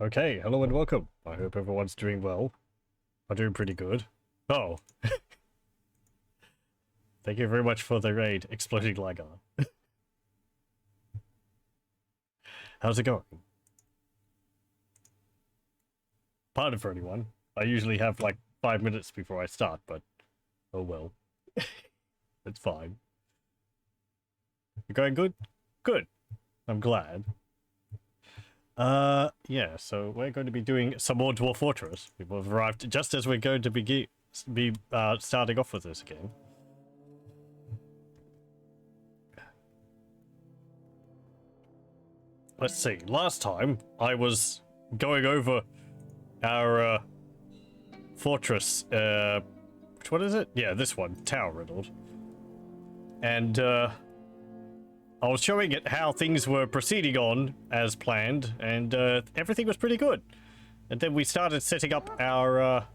Okay, hello and welcome. I hope everyone's doing well. I'm doing pretty good. Oh. Thank you very much for the raid, Exploding Lagar. How's it going? Pardon for anyone. I usually have like 5 minutes before I start, but oh well. It's fine. You going good? Good. I'm glad. Yeah, so we're going to be doing some more Dwarf Fortress. We've arrived just as we're going to be starting off with this again. Let's see. Last time, I was going over our fortress. Which one is it? Yeah, this one, Towerriddled. And I was showing it how things were proceeding on as planned, and everything was pretty good. And then we started setting up our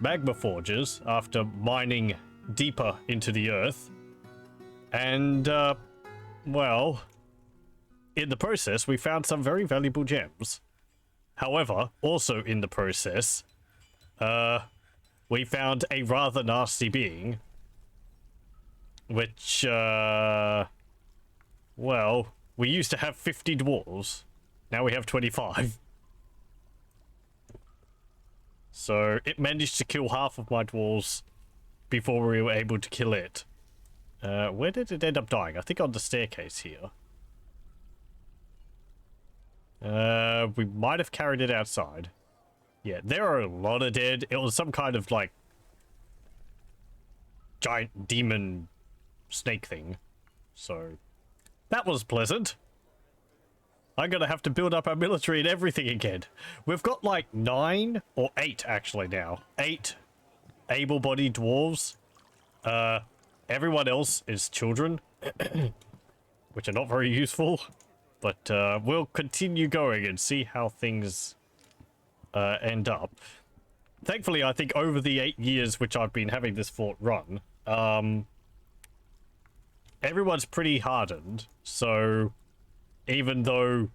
magma forges after mining deeper into the earth. And, well, in the process, we found some very valuable gems. However, also in the process, we found a rather nasty being, which, well, we used to have 50 dwarves. Now we have 25. So it managed to kill half of my dwarves before we were able to kill it. Where did it end up dying? I think on the staircase here. We might have carried it outside. Yeah, there are a lot of dead. It was some kind of, like, giant demon snake thing. So, that was pleasant. I'm gonna have to build up our military and everything again. We've got, like, 9 or 8, actually, now. 8 able-bodied dwarves. Everyone else is children, which are not very useful. But we'll continue going and see how things end up. Thankfully, I think over the 8 years which I've been having this fort run, everyone's pretty hardened. So even though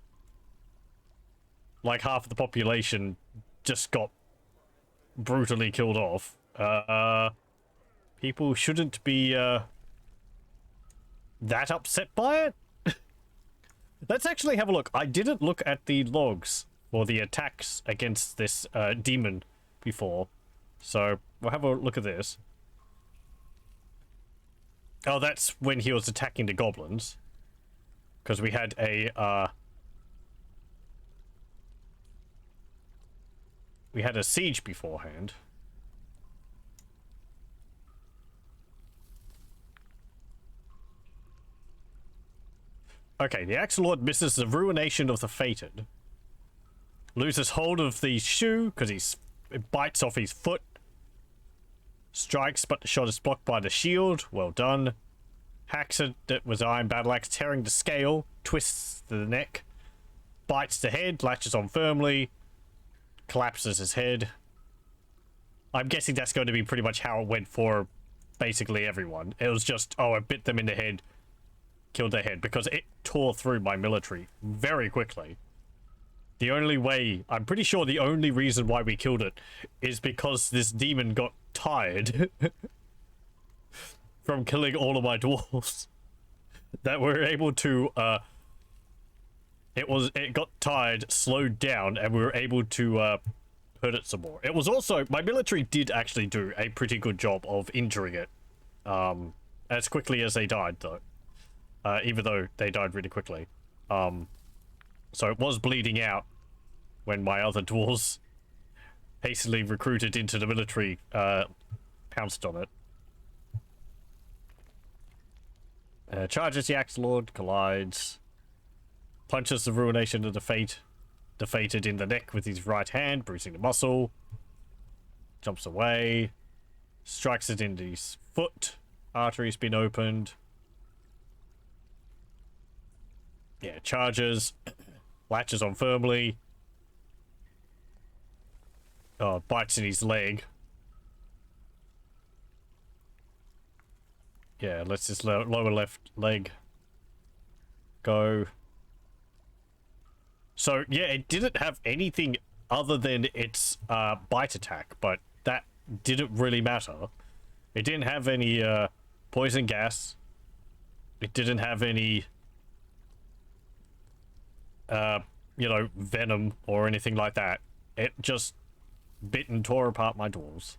like half of the population just got brutally killed off, people shouldn't be that upset by it. Let's actually have a look. I didn't look at the logs for the attacks against this demon before. So we'll have a look at this. Oh, that's when he was attacking the goblins. Because we had a siege beforehand. Okay, the Axe Lord misses the ruination of the fated. Loses hold of the shoe because it bites off his foot. Strikes, but the shot is blocked by the shield. Well done. Hacks it with iron battle axe, tearing the scale. Twists the neck. Bites the head, latches on firmly. Collapses his head. I'm guessing that's going to be pretty much how it went for basically everyone. It was just, oh, I bit them in the head. Killed their head, because it tore through my military very quickly. The only way, I'm pretty sure the only reason why we killed it is because this demon got tired from killing all of my dwarves. That we're able to, it got tired, slowed down, and we were able to, hurt it some more. It was also, my military did actually do a pretty good job of injuring it, as quickly as they died, though. Even though they died really quickly. So it was bleeding out when my other dwarves hastily recruited into the military pounced on it. Charges the Axe Lord, collides. Punches the ruination of the defeated in the neck with his right hand, bruising the muscle. Jumps away. Strikes it in his foot. Artery's been opened. Yeah, charges, latches on firmly. Oh, bites in his leg. Yeah, let's just lower left leg go. So, yeah, it didn't have anything other than its bite attack, but that didn't really matter. It didn't have any poison gas. It didn't have any, you know, venom or anything like that. It just bit and tore apart my dwarves.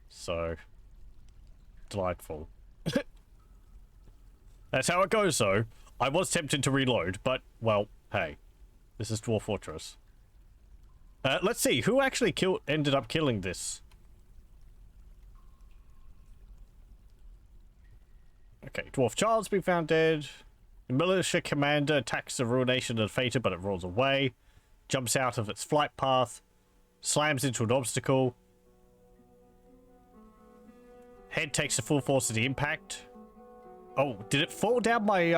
So, delightful. That's how it goes, though. I was tempted to reload, but, well, hey. This is Dwarf Fortress. Let's see, who actually ended up killing this? Okay, Dwarf Child's been found dead. The militia commander attacks the ruination of the fated, but it rolls away. Jumps out of its flight path. Slams into an obstacle. Head takes the full force of the impact. Oh, did it fall down my,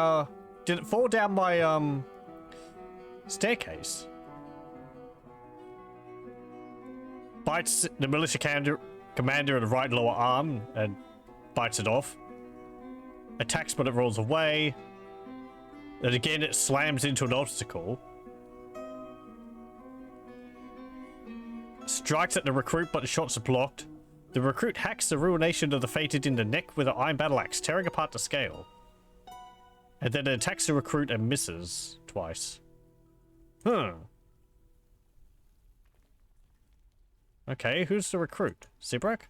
staircase? Bites the militia commander in the right lower arm and bites it off. Attacks, but it rolls away. And again, it slams into an obstacle. Strikes at the recruit, but the shots are blocked. The recruit hacks the ruination of the fated in the neck with an iron battle axe, tearing apart the scale. And then it attacks the recruit and misses twice. Okay, who's the recruit? Sibrak?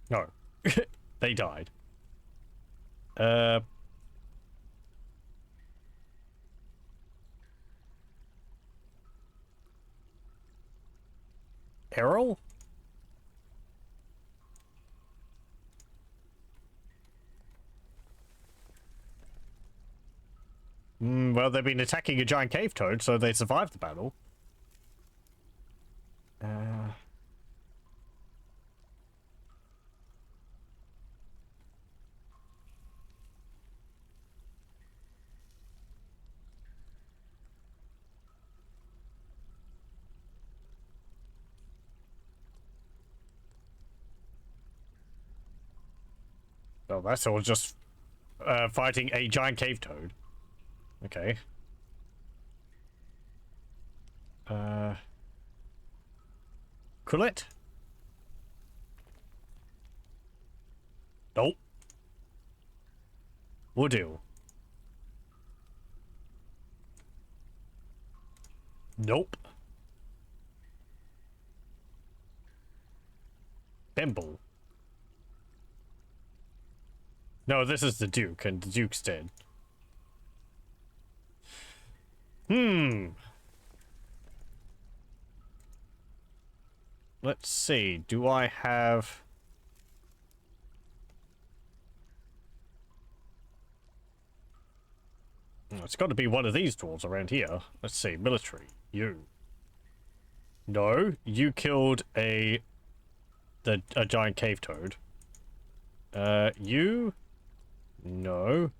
No. They died. Errol? Well, they've been attacking a giant cave toad, so they survived the battle. Oh, that's all just fighting a giant cave toad. Okay. Kullet? Nope. Woodil? Nope. Bimble? No, this is the Duke, and the Duke's dead. Let's see, do I have... It's got to be one of these dwarves around here. Let's see, military. You. No, you killed a giant cave toad. You. No.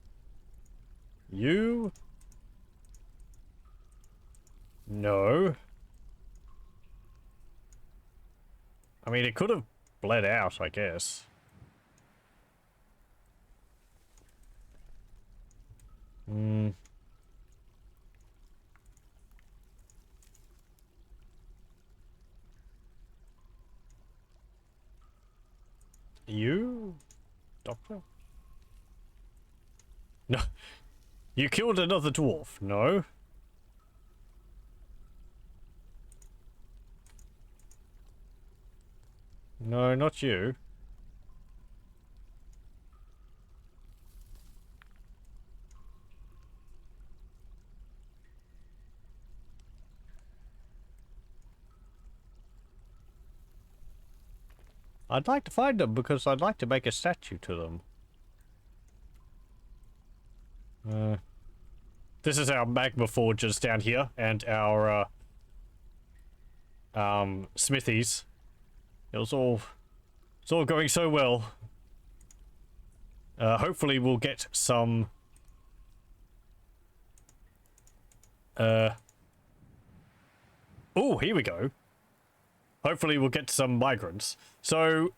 You. No. I mean, it could have bled out, I guess. You? Doctor? No. You killed another dwarf, no? No, not you. I'd like to find them because I'd like to make a statue to them. This is our magma forges down here and our smithies. It's all going so well. Hopefully we'll get some oh, here we go. Hopefully we'll get some migrants. So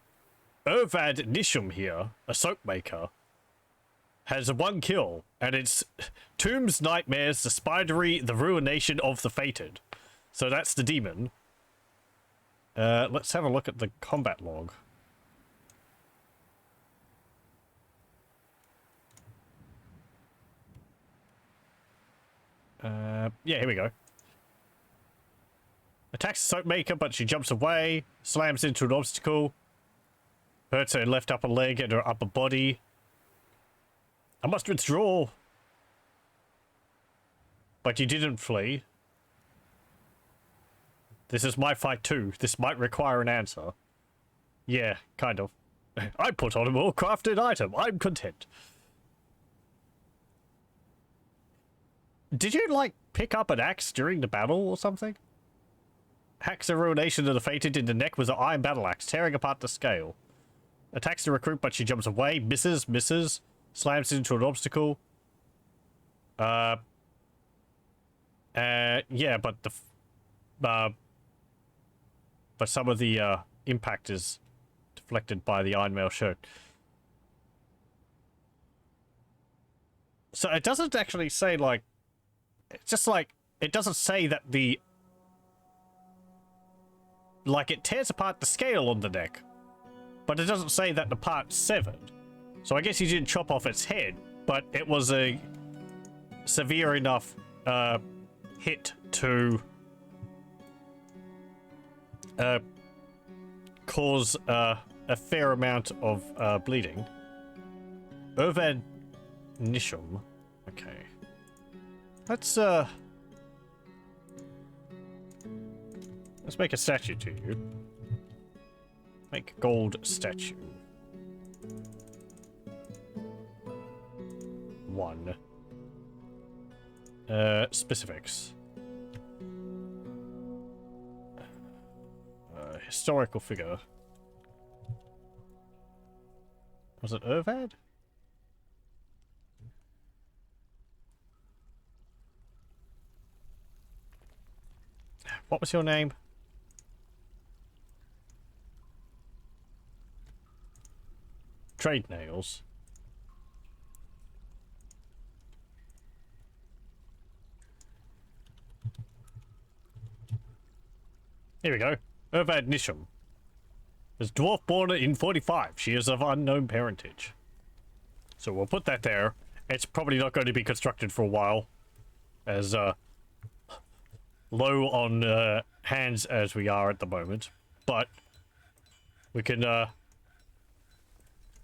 Urvad Nisham here, a soap maker, has 1 kill, and it's Tombs, Nightmares, the Spidery, the Ruination of the Fated. So that's the demon. Let's have a look at the combat log. Yeah, here we go. Attacks the Soapmaker, but she jumps away, slams into an obstacle, hurts her left upper leg and her upper body. I must withdraw. But you didn't flee. This is my fight too. This might require an answer. Yeah, kind of. I put on a more crafted item. I'm content. Did you, like, pick up an axe during the battle or something? Hacks the Ruination of the Fated in the neck with an iron battle axe, tearing apart the scale. Attacks the recruit, but she jumps away, misses, slams into an obstacle. Yeah, but the... but some of the, impact is deflected by the ironmail shirt. So it doesn't actually say, like... It's just like... It doesn't say that the... Like, it tears apart the scale on the neck. But it doesn't say that the part's severed. So I guess he didn't chop off its head. But it was a... severe enough, hit to... cause, a fair amount of, bleeding. Urdimnokgol. Okay. Let's make a statue to you. Make gold statue. 1. Specifics. Historical figure. Was it Urdimnokgol? What was your name? Trade nails. Here we go. Urdimnokgol is dwarf born in 45. She is of unknown parentage. So we'll put that there. It's probably not going to be constructed for a while, as low on hands as we are at the moment. But we can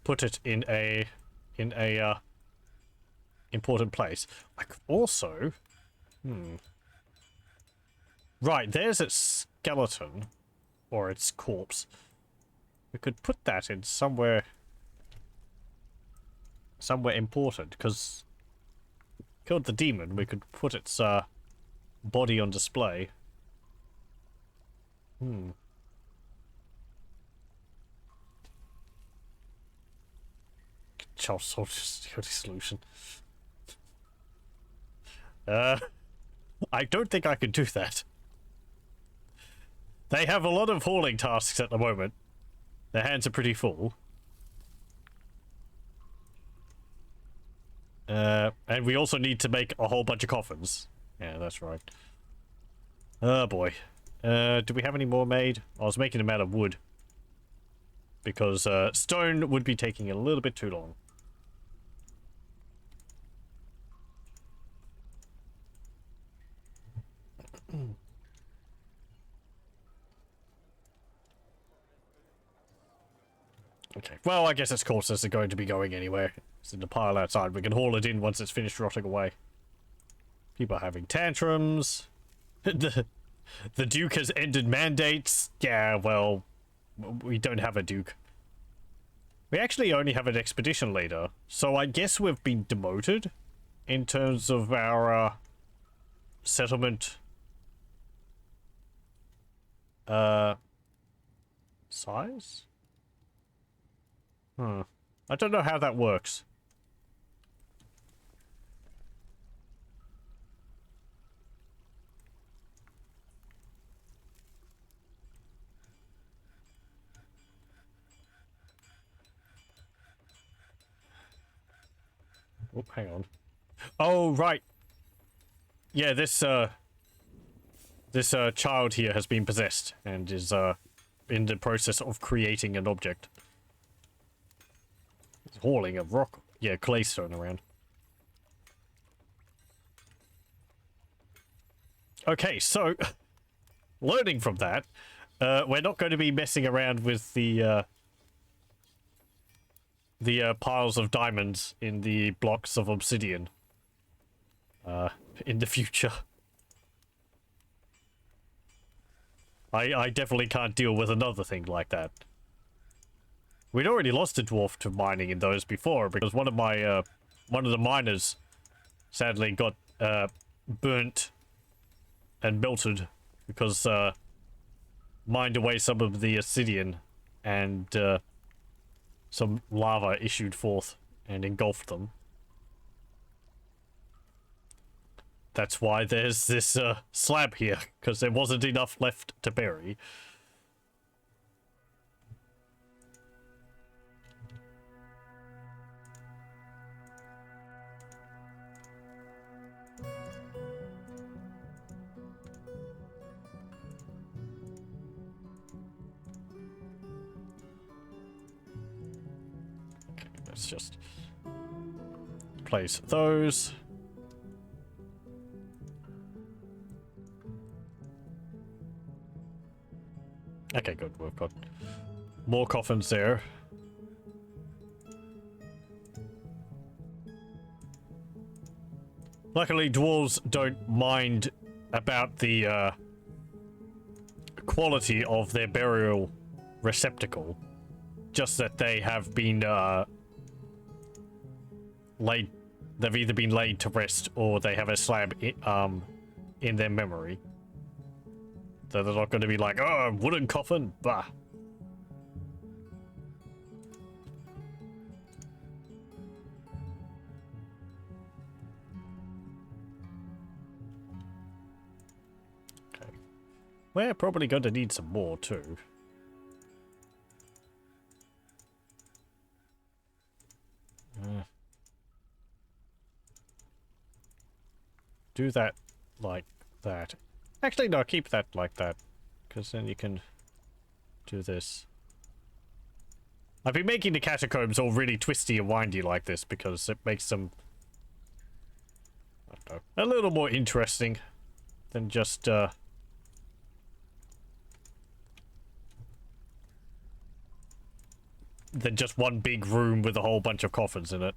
put it in a important place. I could also right, there's its skeleton. Or its corpse. We could put that in somewhere important, because killed the demon, we could put its body on display. Child soldier security solution. I don't think I could do that. They have a lot of hauling tasks at the moment. Their hands are pretty full. And we also need to make a whole bunch of coffins. Yeah, that's right. Oh boy. Do we have any more made? I was making them out of wood. Because stone would be taking a little bit too long. Okay, well, I guess its courses are going to be going anywhere. It's in the pile outside. We can haul it in once it's finished rotting away. People are having tantrums. The Duke has ended mandates. Yeah, well, we don't have a Duke. We actually only have an expedition leader. So I guess we've been demoted in terms of our settlement size? I don't know how that works. Oh, hang on. Oh, right. Yeah, this child here has been possessed and is in the process of creating an object. It's hauling a rock, yeah, claystone around. Okay, so learning from that, we're not going to be messing around with the piles of diamonds in the blocks of obsidian in the future. I definitely can't deal with another thing like that. We'd already lost a dwarf to mining in those before because one of the miners sadly got burnt and melted because mined away some of the obsidian and some lava issued forth and engulfed them. That's why there's this slab here, because there wasn't enough left to bury. Okay, let's just place those. Okay, good. We've got more coffins there. Luckily, dwarves don't mind about the quality of their burial receptacle. Just that they have been laid. They've either been laid to rest or they have a slab in their memory. So they're not going to be like, oh, wooden coffin, bah. Okay. We're probably going to need some more, too. Do that like that. Actually, no, keep that like that. Because then you can do this. I've been making the catacombs all really twisty and windy like this because it makes them, I don't know, a little more interesting than just than just one big room with a whole bunch of coffins in it.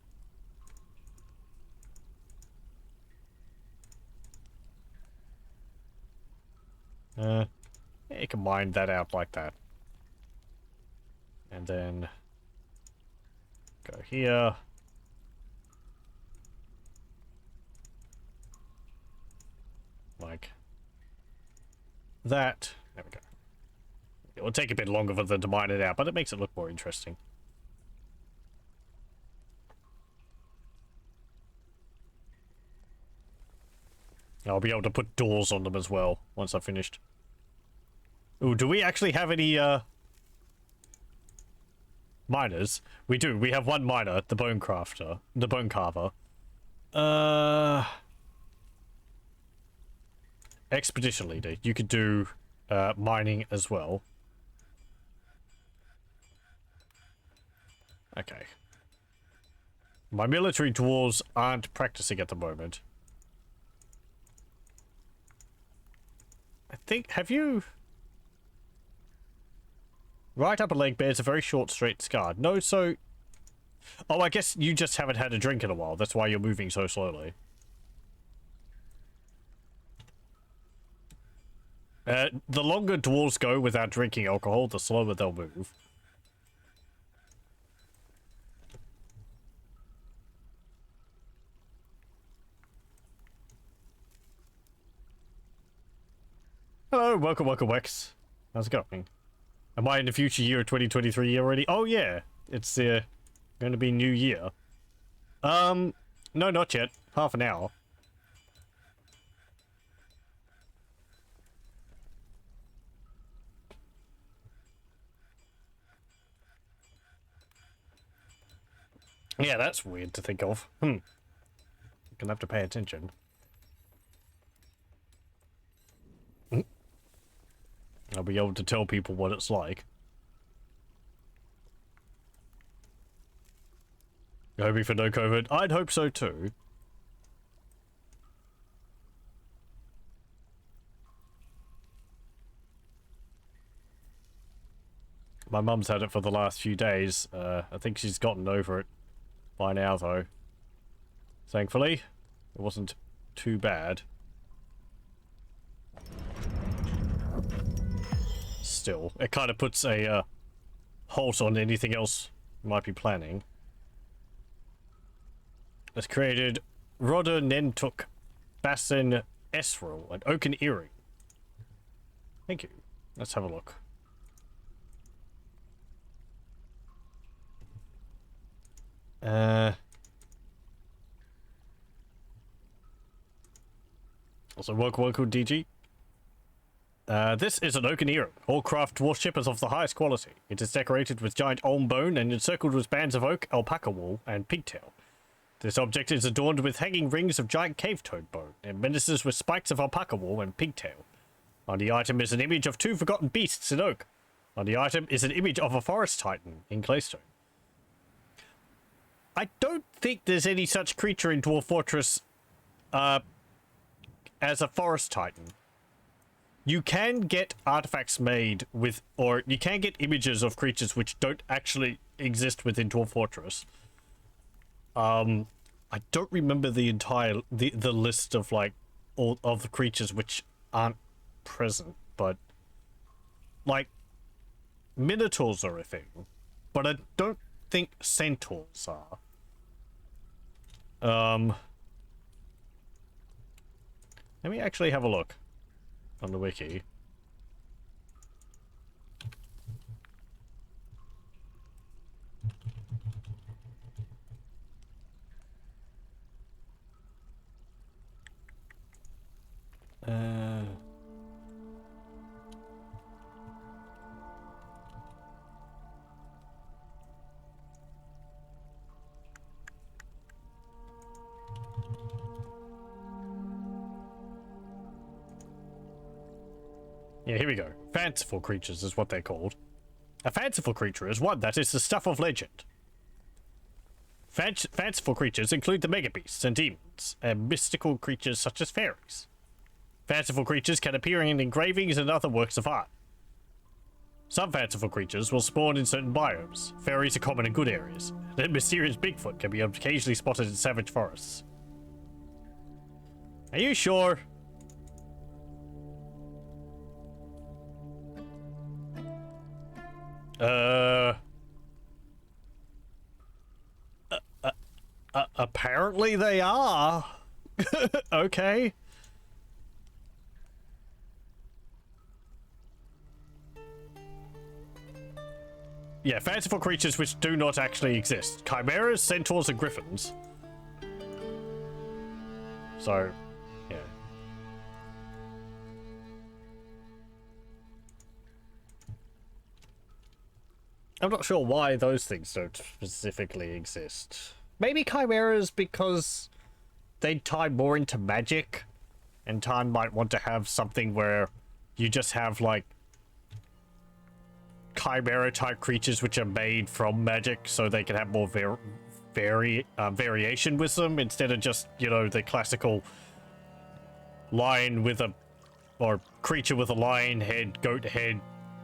You can mine that out like that. And then go here. Like that. There we go. It will take a bit longer for them to mine it out, but it makes it look more interesting. I'll be able to put doors on them as well once I've finished. Ooh, do we actually have any miners? We do. We have one miner, the bone crafter, the bone carver. Expedition leader. You could do mining as well. Okay. My military dwarves aren't practicing at the moment. I think, have you... Right upper leg bears a very short, straight scar. No, so... Oh, I guess you just haven't had a drink in a while. That's why you're moving so slowly. The longer dwarves go without drinking alcohol, the slower they'll move. Hello, welcome, Wex. How's it going? Am I in the future year of 2023 already? Oh yeah, it's going to be new year. No, not yet. Half an hour. Yeah, that's weird to think of. Gonna have to pay attention. I'll be able to tell people what it's like. Hoping for no COVID. I'd hope so too. My mum's had it for the last few days. I think she's gotten over it by now, though. Thankfully, it wasn't too bad. Still, it kind of puts a halt on anything else you might be planning. It's created Urdimnokgol, Basin Esril, and Oaken Earring. Thank you. Let's have a look. Also, welcome, DG. This is an oaken earring. All craft dwarf is of the highest quality. It is decorated with giant olm bone and encircled with bands of oak, alpaca wool, and pigtail. This object is adorned with hanging rings of giant cave toad bone and menaces with spikes of alpaca wool and pigtail. On the item is an image of 2 forgotten beasts in oak. On the item is an image of a forest titan in claystone. I don't think there's any such creature in Dwarf Fortress as a forest titan. You can get artifacts made with, or you can get images of creatures which don't actually exist within Dwarf Fortress. I don't remember the entire the list of like all of the creatures which aren't present, but like minotaurs are a thing, but I don't think centaurs are. Let me actually have a look on the wiki. Yeah, here we go. Fanciful creatures is what they're called. A fanciful creature is one that is the stuff of legend. Fanciful creatures include the mega beasts and demons, and mystical creatures such as fairies. Fanciful creatures can appear in engravings and other works of art. Some fanciful creatures will spawn in certain biomes. Fairies are common in good areas, and mysterious Bigfoot can be occasionally spotted in savage forests. Are you sure? Apparently they are. Okay. Yeah, fanciful creatures which do not actually exist. Chimeras, centaurs, and griffins. So, yeah. I'm not sure why those things don't specifically exist. Maybe chimeras because they tie more into magic, and Tarn might want to have something where you just have like chimera type creatures which are made from magic, so they can have more variation with them instead of just, you know, the classical lion with a, or creature with a lion head, goat head,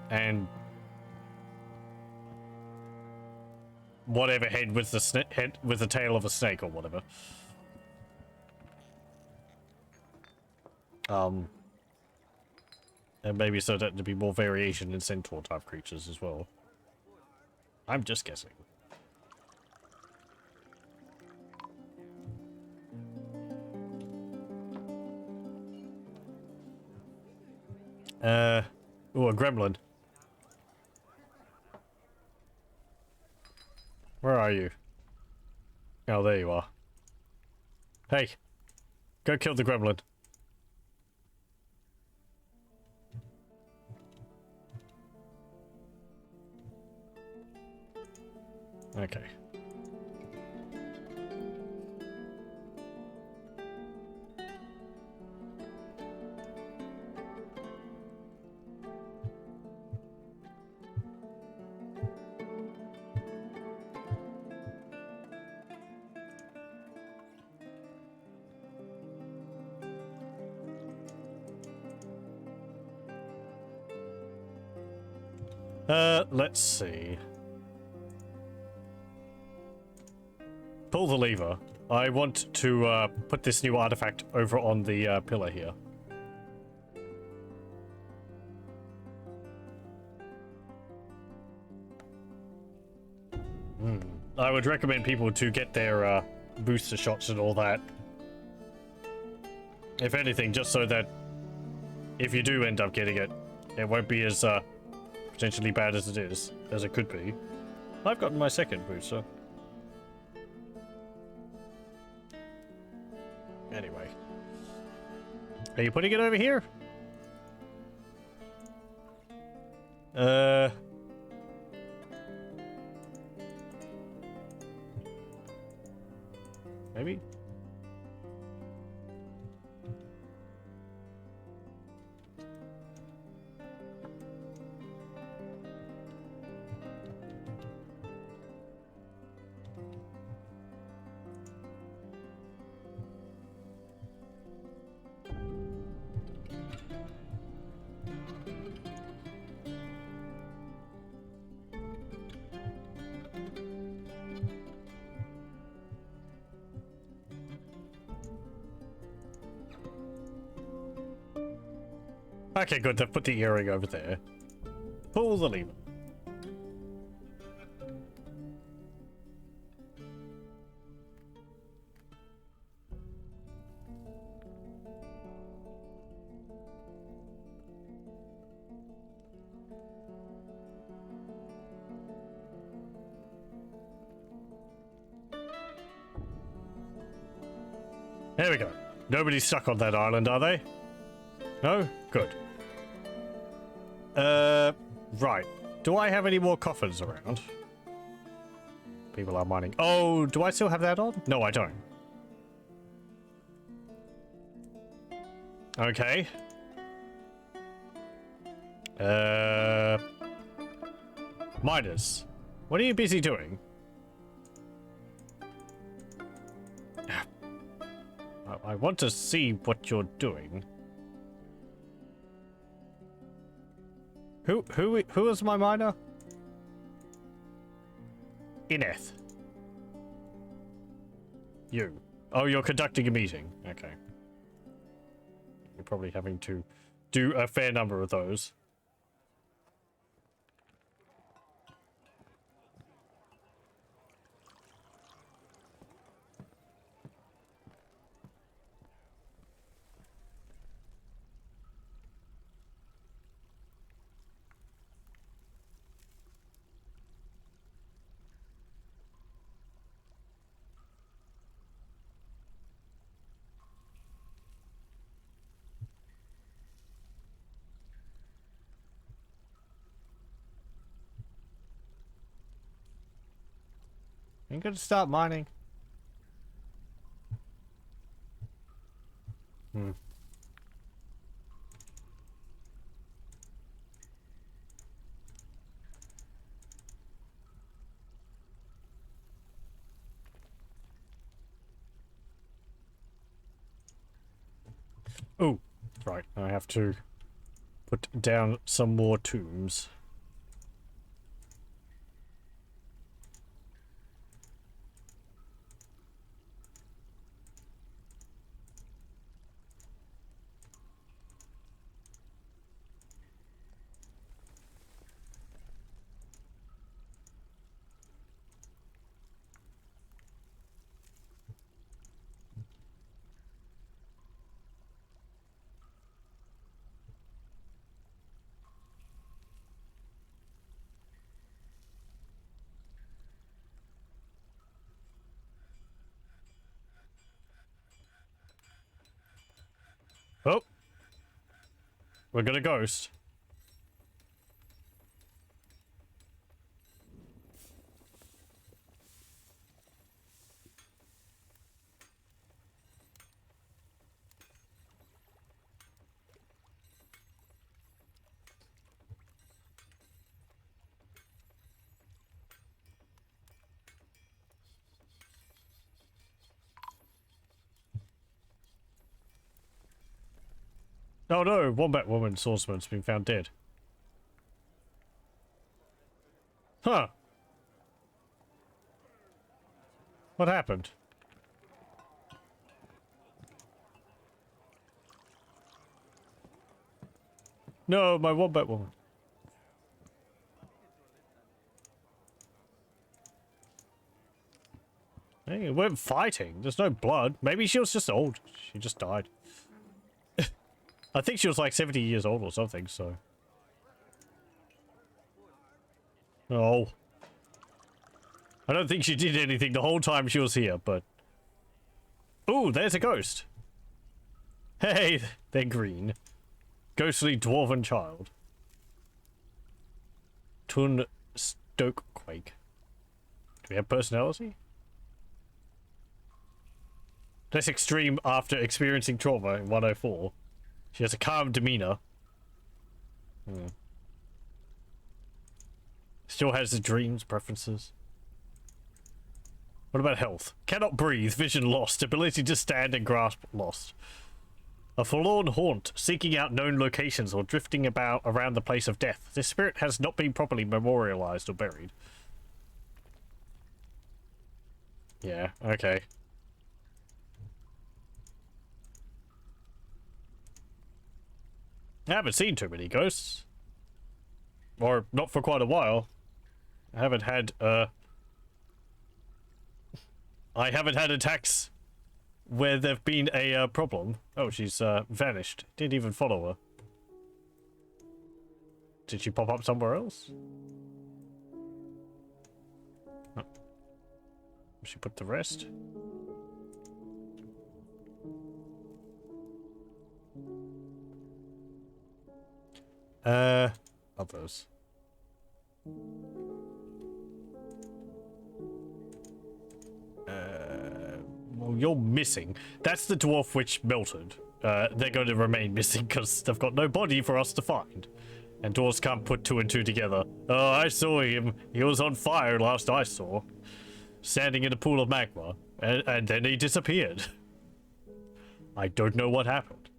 and whatever head with the head with the tail of a snake or whatever. And maybe so that there'd be more variation in centaur type creatures as well. I'm just guessing. Ooh, a gremlin. Where are you? Oh, there you are. Hey, go kill the gremlin. Okay. Let's see. Pull the lever. I want to put this new artifact over on the pillar here. I would recommend people to get their booster shots and all that. If anything, just so that if you do end up getting it, it won't be as potentially bad as it could be. I've gotten my second booster. Anyway. Are you putting it over here? Maybe? Okay, good. They've put the earring over there. Pull the lever. There we go. Nobody's stuck on that island, are they? No? Good. Right. Do I have any more coffins around? People are mining. Oh, do I still have that on? No, I don't. Okay. Miners. What are you busy doing? I want to see what you're doing. Who is my miner? Ineth. You. Oh, you're conducting a meeting. Okay. You're probably having to do a fair number of those. I'm gonna start mining. Oh, right. I have to put down some more tombs. Oh, we're gonna ghost. Oh no, Wombat Woman Swordsman's been found dead. What happened? No, my wombat woman. Hey, we weren't fighting. There's no blood. Maybe she was just old. She just died. I think she was like 70 years old or something, so. Oh. I don't think she did anything the whole time she was here, but... Ooh, there's a ghost. Hey, they're green. Ghostly dwarven child. Tun Stokequake. Do we have personality? Less extreme after experiencing trauma in 104. She has a calm demeanor. Still has the dreams, preferences. What about health? Cannot breathe, vision lost, ability to stand and grasp lost. A forlorn haunt, seeking out known locations or drifting about around the place of death. This spirit has not been properly memorialized or buried. Yeah, okay. I haven't seen too many ghosts. Or not for quite a while. I haven't had attacks where there've been a problem. Oh, she's vanished. Didn't even follow her. Did she pop up somewhere else? Oh. She put the rest. Others. Well, you're missing. That's the dwarf which melted. They're going to remain missing because they've got no body for us to find. And dwarves can't put two and two together. Oh, I saw him. He was on fire last I saw. Standing in a pool of magma. And then he disappeared. I don't know what happened.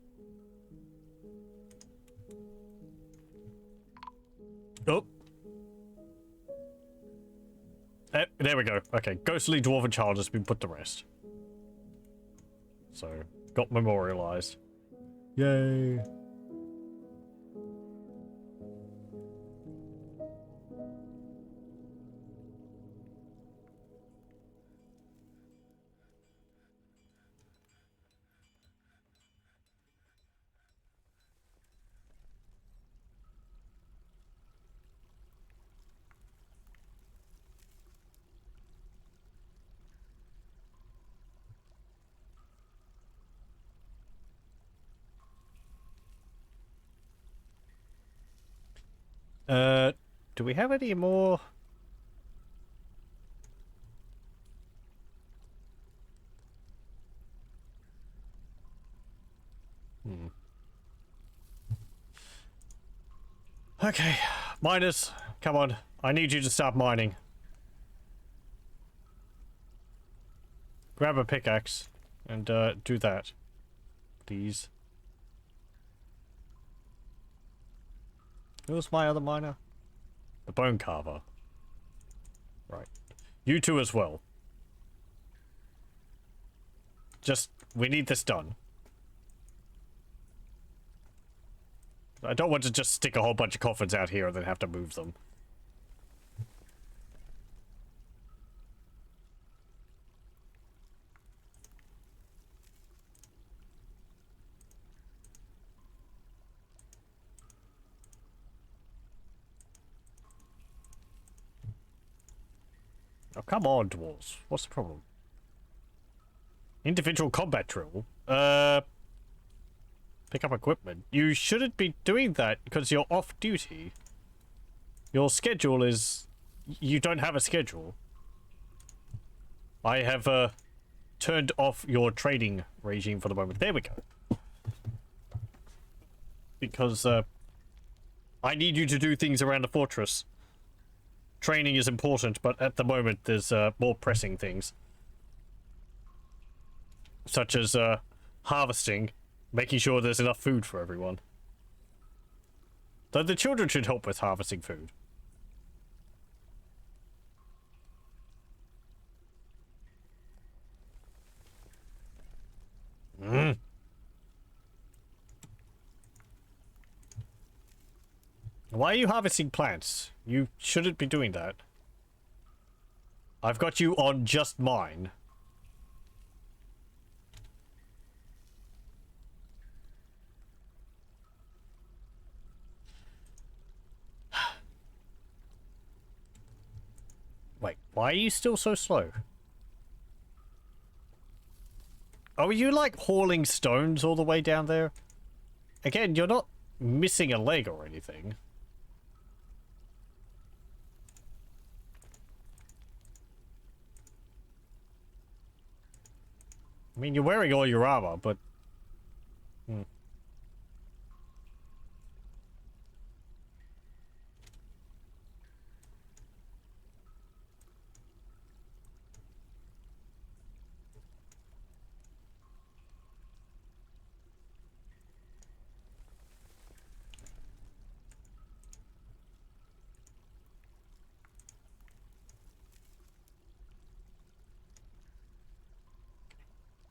Oh. There we go. Okay, ghostly dwarven child has been put to rest. So, got memorialized. Yay. Do we have any more? Okay, miners, come on. I need you to start mining. Grab a pickaxe and do that, please. Who's my other miner? The bone carver. Right. You two as well. Just, we need this done. I don't want to just stick a whole bunch of coffins out here and then have to move them. Oh, come on, dwarves. What's the problem? Individual combat drill? Pick up equipment. You shouldn't be doing that because you're off duty. Your schedule is... You don't have a schedule. I have, turned off your trading regime for the moment. There we go. Because, I need you to do things around the fortress. Training is important, but at the moment there's more pressing things. Such as harvesting, making sure there's enough food for everyone. Though the children should help with harvesting food. Why are you harvesting plants? You shouldn't be doing that. I've got you on just mine. Wait, why are you still so slow? Oh, are you like hauling stones all the way down there? Again, you're not missing a leg or anything. I mean, you're wearing all your armor, but...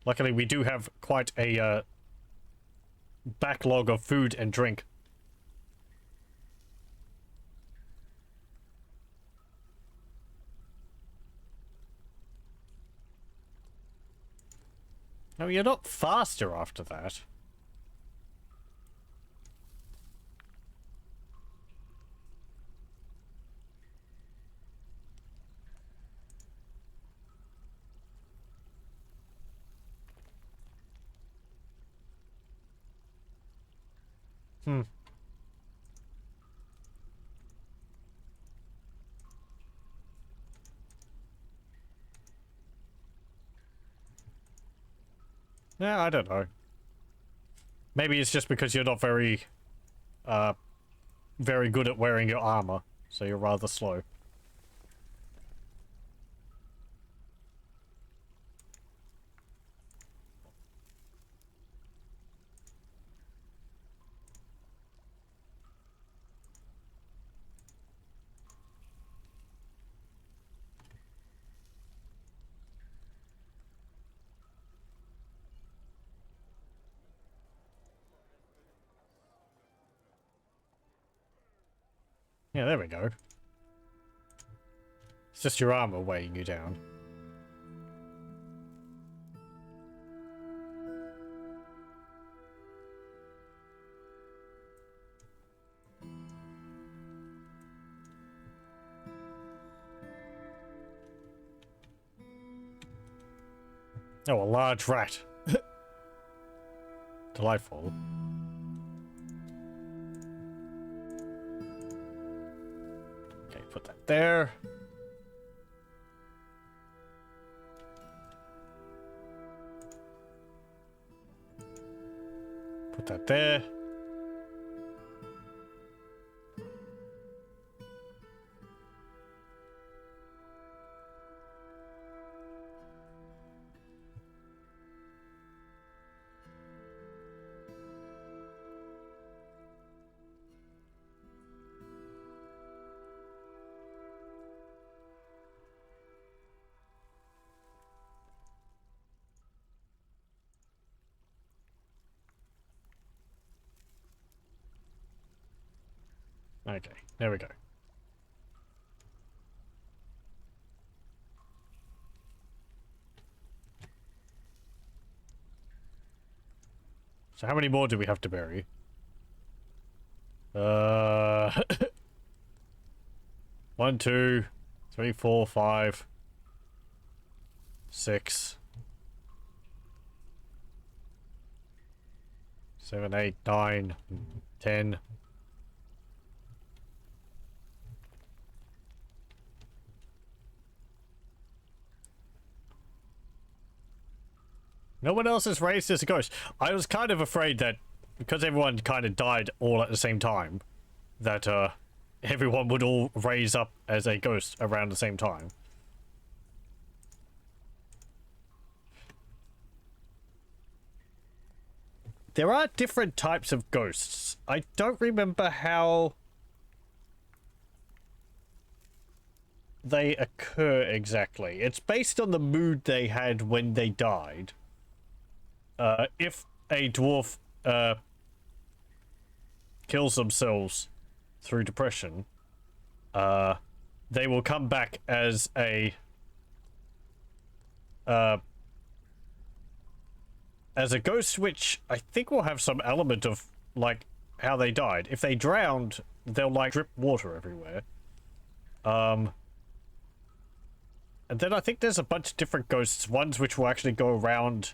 Luckily, we do have quite a backlog of food and drink. No, you're not faster after that. Yeah, I don't know. Maybe it's just because you're not very good at wearing your armor, so you're rather slow. Yeah, there we go. It's just your armor weighing you down. Oh, a large rat. Delightful. Okay, put that there. Put that there. Okay, there we go. So how many more do we have to bury? 1, 2, 3, 4, 5, 6, 7, 8, 9, 10. No one else has raised as a ghost. I was kind of afraid that because everyone kind of died all at the same time, that everyone would all raise up as a ghost around the same time. There are different types of ghosts. I don't remember how they occur exactly. It's based on the mood they had when they died. If a dwarf kills themselves through depression, they will come back as a ghost, which I think will have some element of like how they died. If they drowned, they'll like drip water everywhere. And then I think there's a bunch of different ghosts. Ones which will actually go around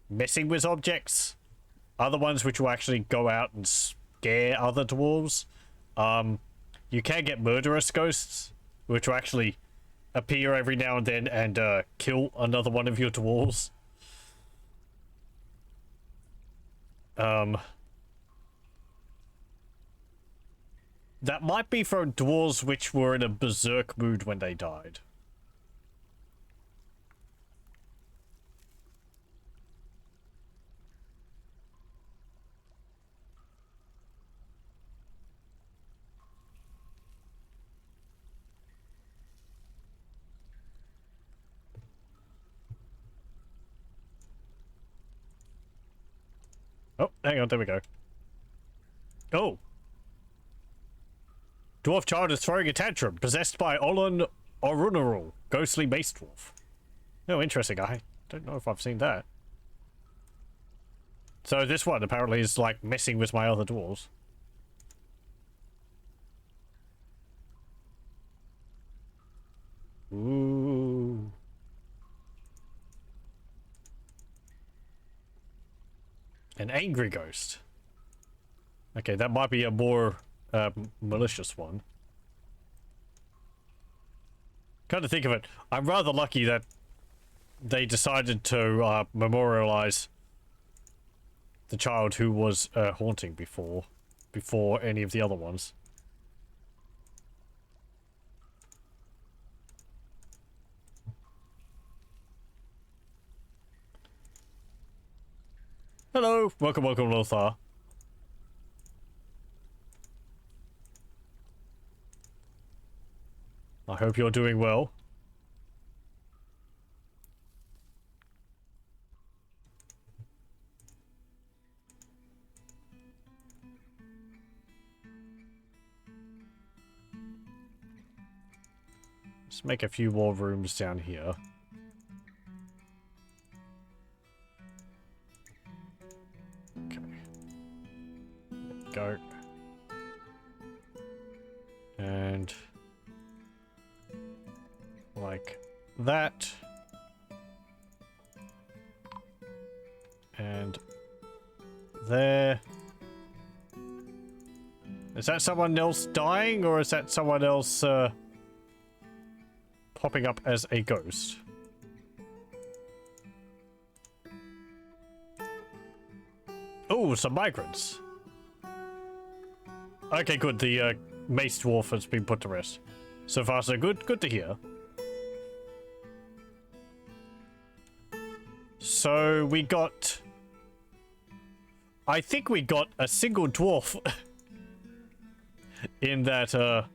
messing with objects. Other ones which will actually go out and scare other dwarves. You can get murderous ghosts, which will actually appear every now and then and kill another one of your dwarves. That might be for dwarves which were in a berserk mood when they died. Oh, hang on, there we go. Oh! Dwarf child is throwing a tantrum, possessed by Urdimnokgol, ghostly mace dwarf. Oh, interesting. I don't know if I've seen that. So this one apparently is like messing with my other dwarves. Ooh. An angry ghost. Okay, that might be a more malicious one. Kind of think of it, I'm rather lucky that they decided to memorialize the child who was haunting before any of the other ones. Hello, welcome, Lothar. I hope you're doing well. Let's make a few more rooms down here. Okay. There we go. And like that. And there. Is that someone else dying, or is that someone else popping up as a ghost? Oh, some migrants. Okay, good. The mace dwarf has been put to rest. So far, so good. Good to hear. So we got... I think we got a single dwarf in that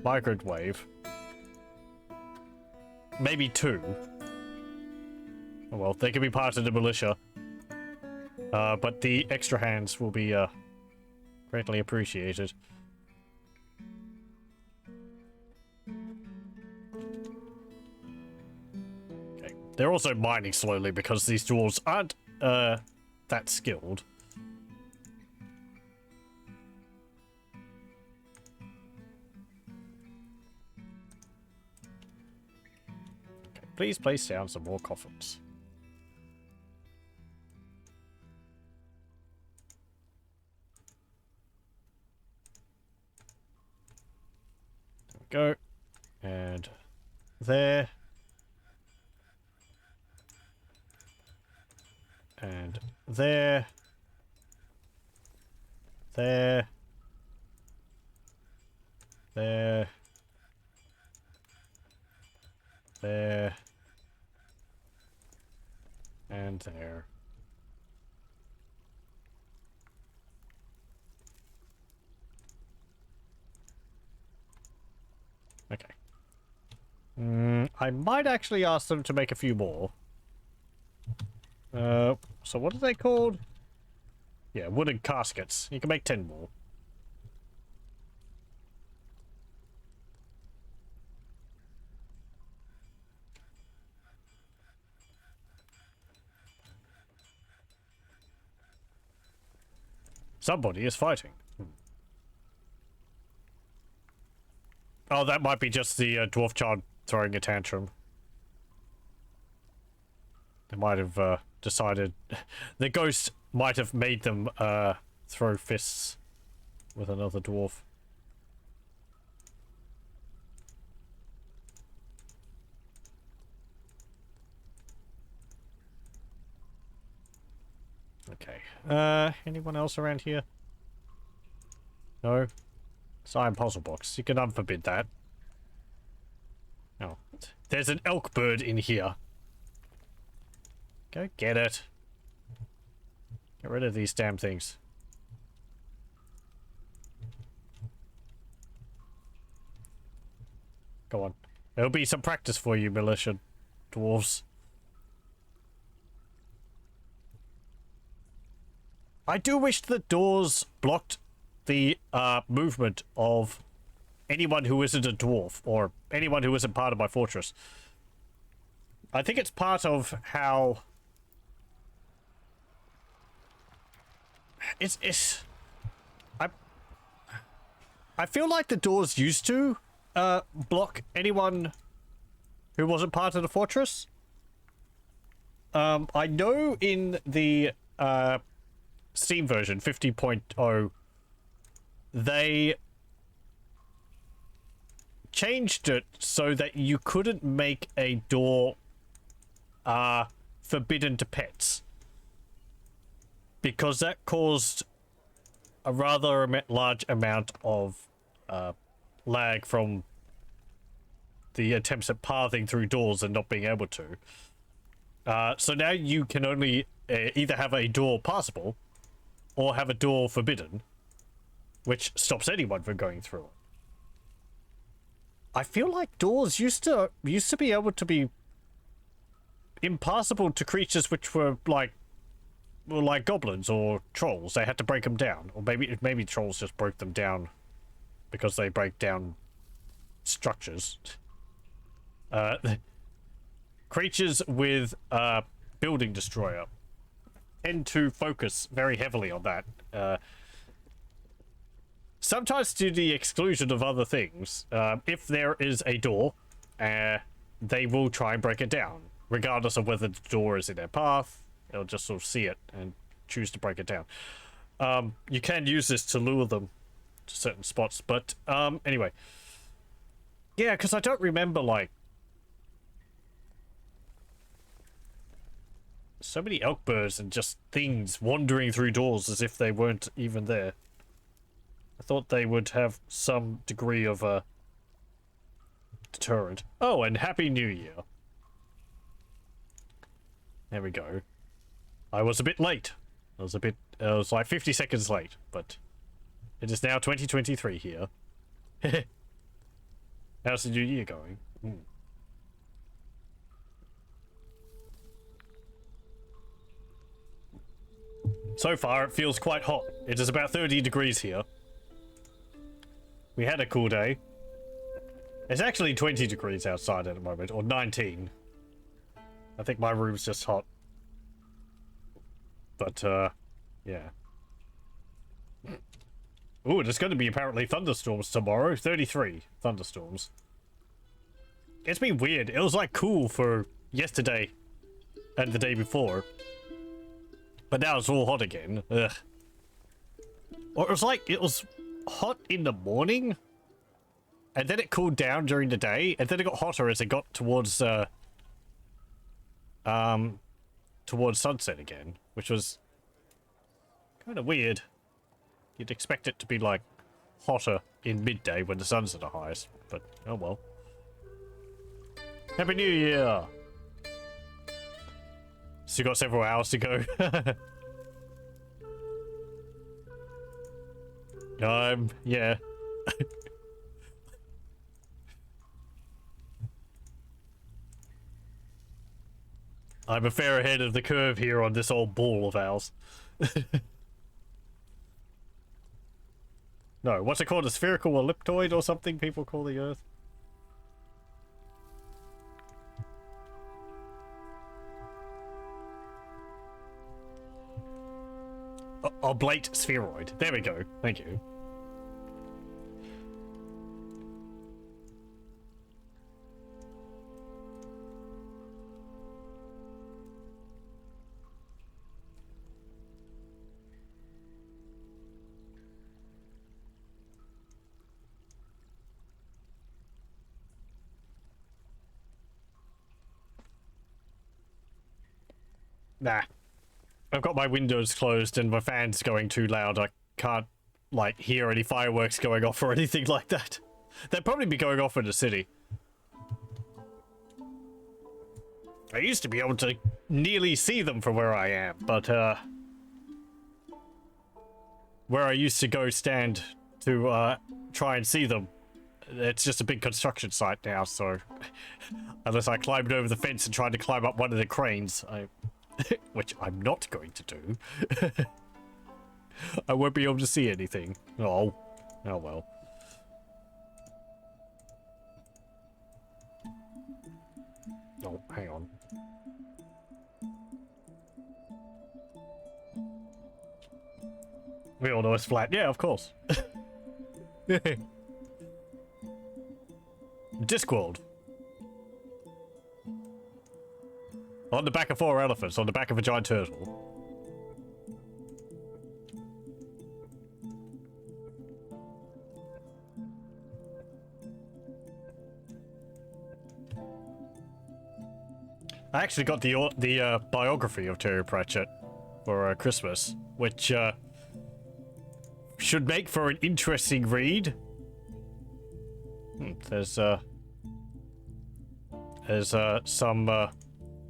migrant wave. Maybe two. Oh well, they can be part of the militia. But the extra hands will be greatly appreciated. Okay. They're also mining slowly because these dwarves aren't that skilled. Okay, please place down some more coffins. Go. And there. And there. There. There. There. And there. Okay. I might actually ask them to make a few more. So what are they called? Yeah, wooden caskets. You can make 10 more. Somebody is fighting. Oh, that might be just the dwarf child throwing a tantrum. They might have decided... the ghost might have made them throw fists with another dwarf. Okay. Anyone else around here? No? Cyan puzzle box. You can unforbid that. Oh. There's an elk bird in here. Go get it. Get rid of these damn things. Go on. There'll be some practice for you, militia dwarves. I do wish the doors blocked the movement of anyone who isn't a dwarf or anyone who isn't part of my fortress. I think it's part of how I feel like the doors used to block anyone who wasn't part of the fortress. I know in the Steam version 50.0 they changed it so that you couldn't make a door forbidden to pets, because that caused a rather large amount of lag from the attempts at pathing through doors and not being able to. So now you can only either have a door passable or have a door forbidden, which stops anyone from going through it. I feel like doors used to be able to be impassable to creatures which were like goblins or trolls. They had to break them down, or maybe trolls just broke them down because they break down structures. Creatures with building destroyer tend to focus very heavily on that. Sometimes to the exclusion of other things. If there is a door, they will try and break it down, regardless of whether the door is in their path. They'll just sort of see it and choose to break it down. You can use this to lure them to certain spots, but anyway. Yeah, because I don't remember, like, so many elk birds and just things wandering through doors as if they weren't even there. I thought they would have some degree of a deterrent. Oh, and Happy New Year. There we go. I was a bit late. I was like 50 seconds late, but it is now 2023 here. How's the new year going? So far, it feels quite hot. It is about 30 degrees here. We had a cool day. It's actually 20 degrees outside at the moment, or 19. I think my room's just hot. But, yeah. Ooh, there's going to be apparently thunderstorms tomorrow. 33 thunderstorms. It's been weird. It was, like, cool for yesterday and the day before. But now it's all hot again. Ugh. Or it was like, it was hot in the morning, and then it cooled down during the day, and then it got hotter as it got towards sunset again, which was kind of weird. You'd expect it to be like hotter in midday when the sun's at the highest, but oh well. Happy New Year! So you got several hours to go. Yeah. I'm a fair ahead of the curve here on this old ball of ours. No, what's it called? A spherical elliptoid or something people call the Earth? oblate spheroid. There we go. Thank you. Nah. I've got my windows closed and my fan's going too loud. I can't, like, hear any fireworks going off or anything like that. They'd probably be going off in the city. I used to be able to nearly see them from where I am, but, where I used to go stand to, try and see them, it's just a big construction site now, so... Unless I climbed over the fence and tried to climb up one of the cranes, which I'm not going to do. I won't be able to see anything. Oh well. Oh, hang on. We all know it's flat. Yeah, of course. Discworld. On the back of 4 elephants, on the back of a giant turtle. I actually got the biography of Terry Pratchett for Christmas, which should make for an interesting read. There's some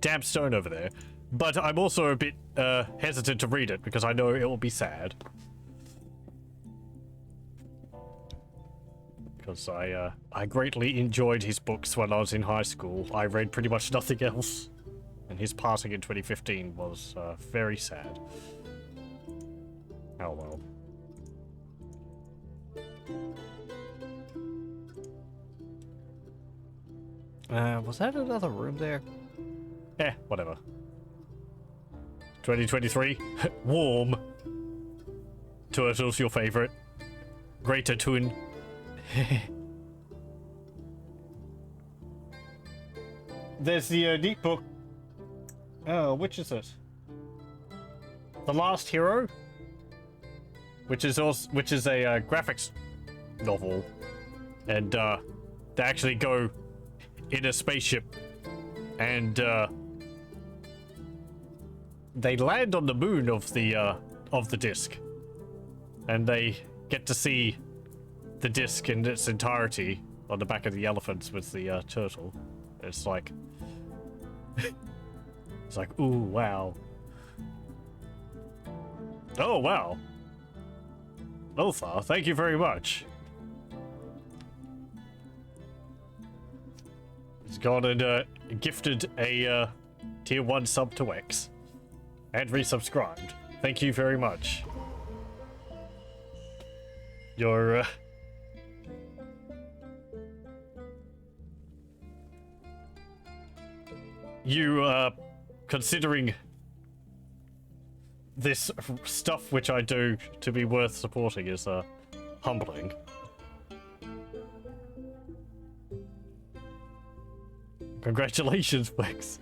damp stone over there, but I'm also a bit hesitant to read it because I know it will be sad. Because I greatly enjoyed his books when I was in high school. I read pretty much nothing else, and his passing in 2015 was very sad. Oh well. Was that another room there? Eh, whatever. 2023. Warm. Turtle's your favorite. Greater Toon. There's the neat book. Oh, which is it? The Last Hero, which is a graphics novel, and they actually go in a spaceship, and they land on the moon of the disc, and they get to see the disc in its entirety on the back of the elephants with the turtle. It's like, it's like, ooh, wow. Oh, wow. Lothar, thank you very much. He's gone and gifted a tier 1 sub to X. And resubscribed. Thank you very much. You're, considering this stuff which I do to be worth supporting is, humbling. Congratulations, Wex.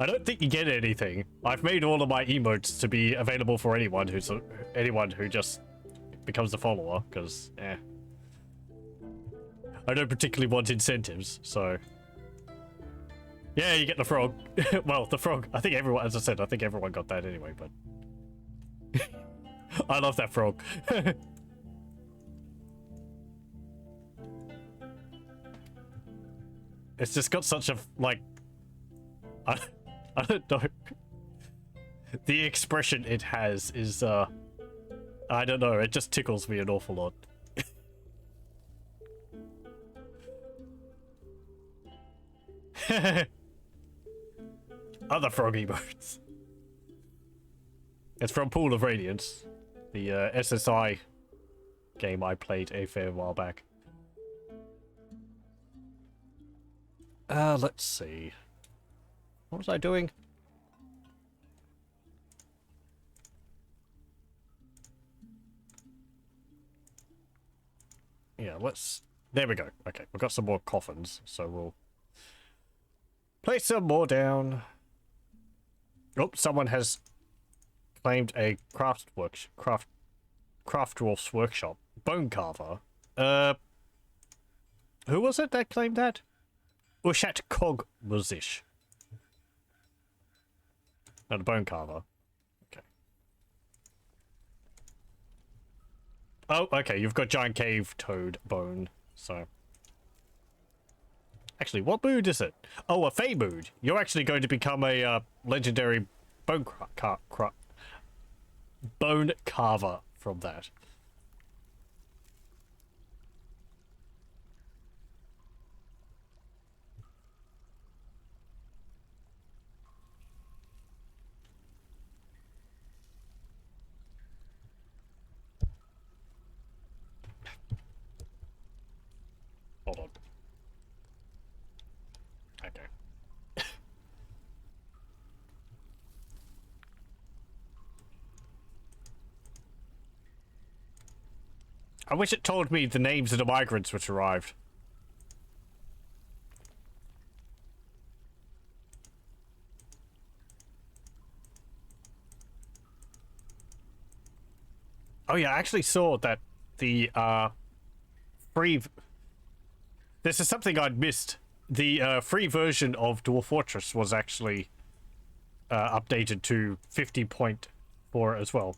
I don't think you get anything. I've made all of my emotes to be available for anyone who just becomes a follower, because, I don't particularly want incentives, so... Yeah, you get the frog. Well, the frog, I think everyone, as I said, I think everyone got that anyway, but... I love that frog. It's just got such a, like... I don't know. The expression it has is, I don't know, it just tickles me an awful lot. Other frog emotes. It's from Pool of Radiance, the SSI game I played a fair while back. Let's see. What was I doing? Yeah, let's... There we go. Okay, we've got some more coffins, so we'll place some more down. Oh, someone has claimed a craft dwarf's workshop. Bone carver. Who was it that claimed that? Ushat Cog Muzish. Not a bone carver. Okay. Oh, okay, you've got giant cave toad bone, so... Actually, what mood is it? Oh, a Fey mood. You're actually going to become a legendary bone bone carver from that. Hold on. Okay. I wish it told me the names of the migrants which arrived. Oh yeah, I actually saw that the free... This is something I'd missed. The free version of Dwarf Fortress was actually updated to 50.4 as well.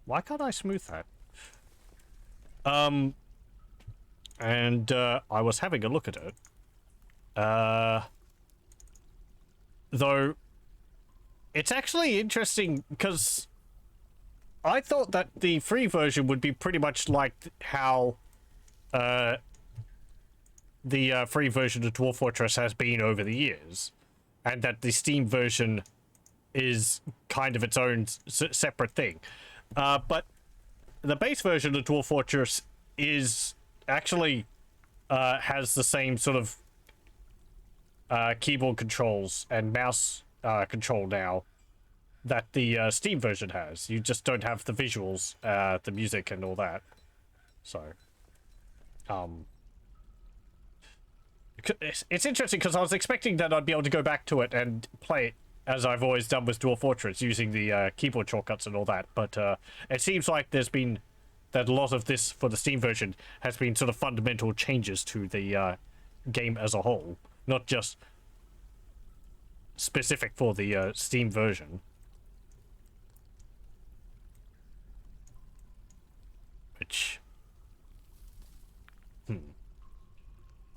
Why can't I smooth that? And I was having a look at it. Though, it's actually interesting because I thought that the free version would be pretty much like how the free version of Dwarf Fortress has been over the years, and that the Steam version is kind of its own separate thing. But the base version of Dwarf Fortress is actually has the same sort of keyboard controls and mouse control now that the Steam version has. You just don't have the visuals, the music, and all that. So, it's interesting because I was expecting that I'd be able to go back to it and play it as I've always done with Dwarf Fortress, using the keyboard shortcuts and all that. But it seems like there's been that a lot of this for the Steam version has been sort of fundamental changes to the game as a whole, not just specific for the Steam version. Which,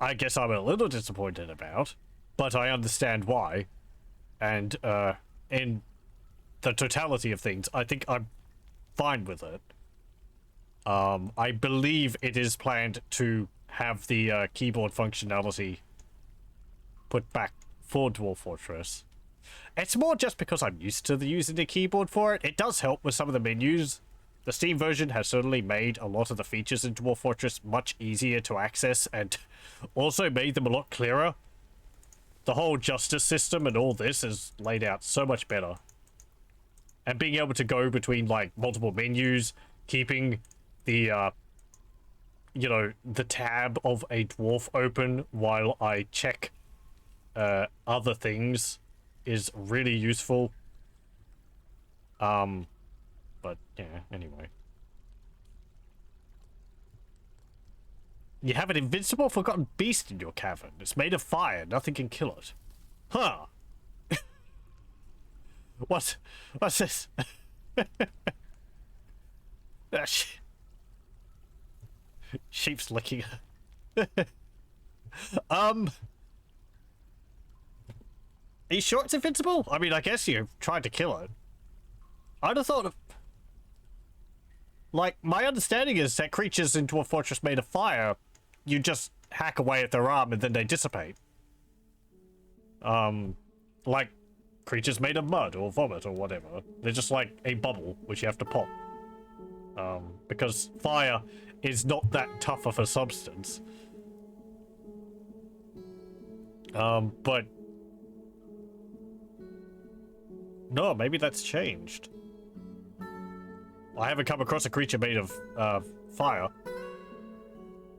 I guess I'm a little disappointed about, but I understand why. And in the totality of things, I think I'm fine with it. I believe it is planned to have the keyboard functionality put back for Dwarf Fortress. It's more just because I'm used to using the keyboard for it. It does help with some of the menus. The Steam version has certainly made a lot of the features in Dwarf Fortress much easier to access, and also made them a lot clearer. The whole justice system and all this is laid out so much better. And being able to go between, like, multiple menus, keeping the, you know, the tab of a dwarf open while I check other things is really useful. But, yeah, anyway. You have an invincible forgotten beast in your cavern. It's made of fire. Nothing can kill it. Huh. What's this? Sheep's licking her. Are you sure it's invincible? I mean, I guess you tried to kill it. I'd have thought of... Like, my understanding is that creatures in Dwarf Fortress made of fire, you just hack away at their arm and then they dissipate. Like creatures made of mud or vomit or whatever. They're just like a bubble which you have to pop. Because fire is not that tough of a substance. But... No, maybe that's changed. I haven't come across a creature made of fire.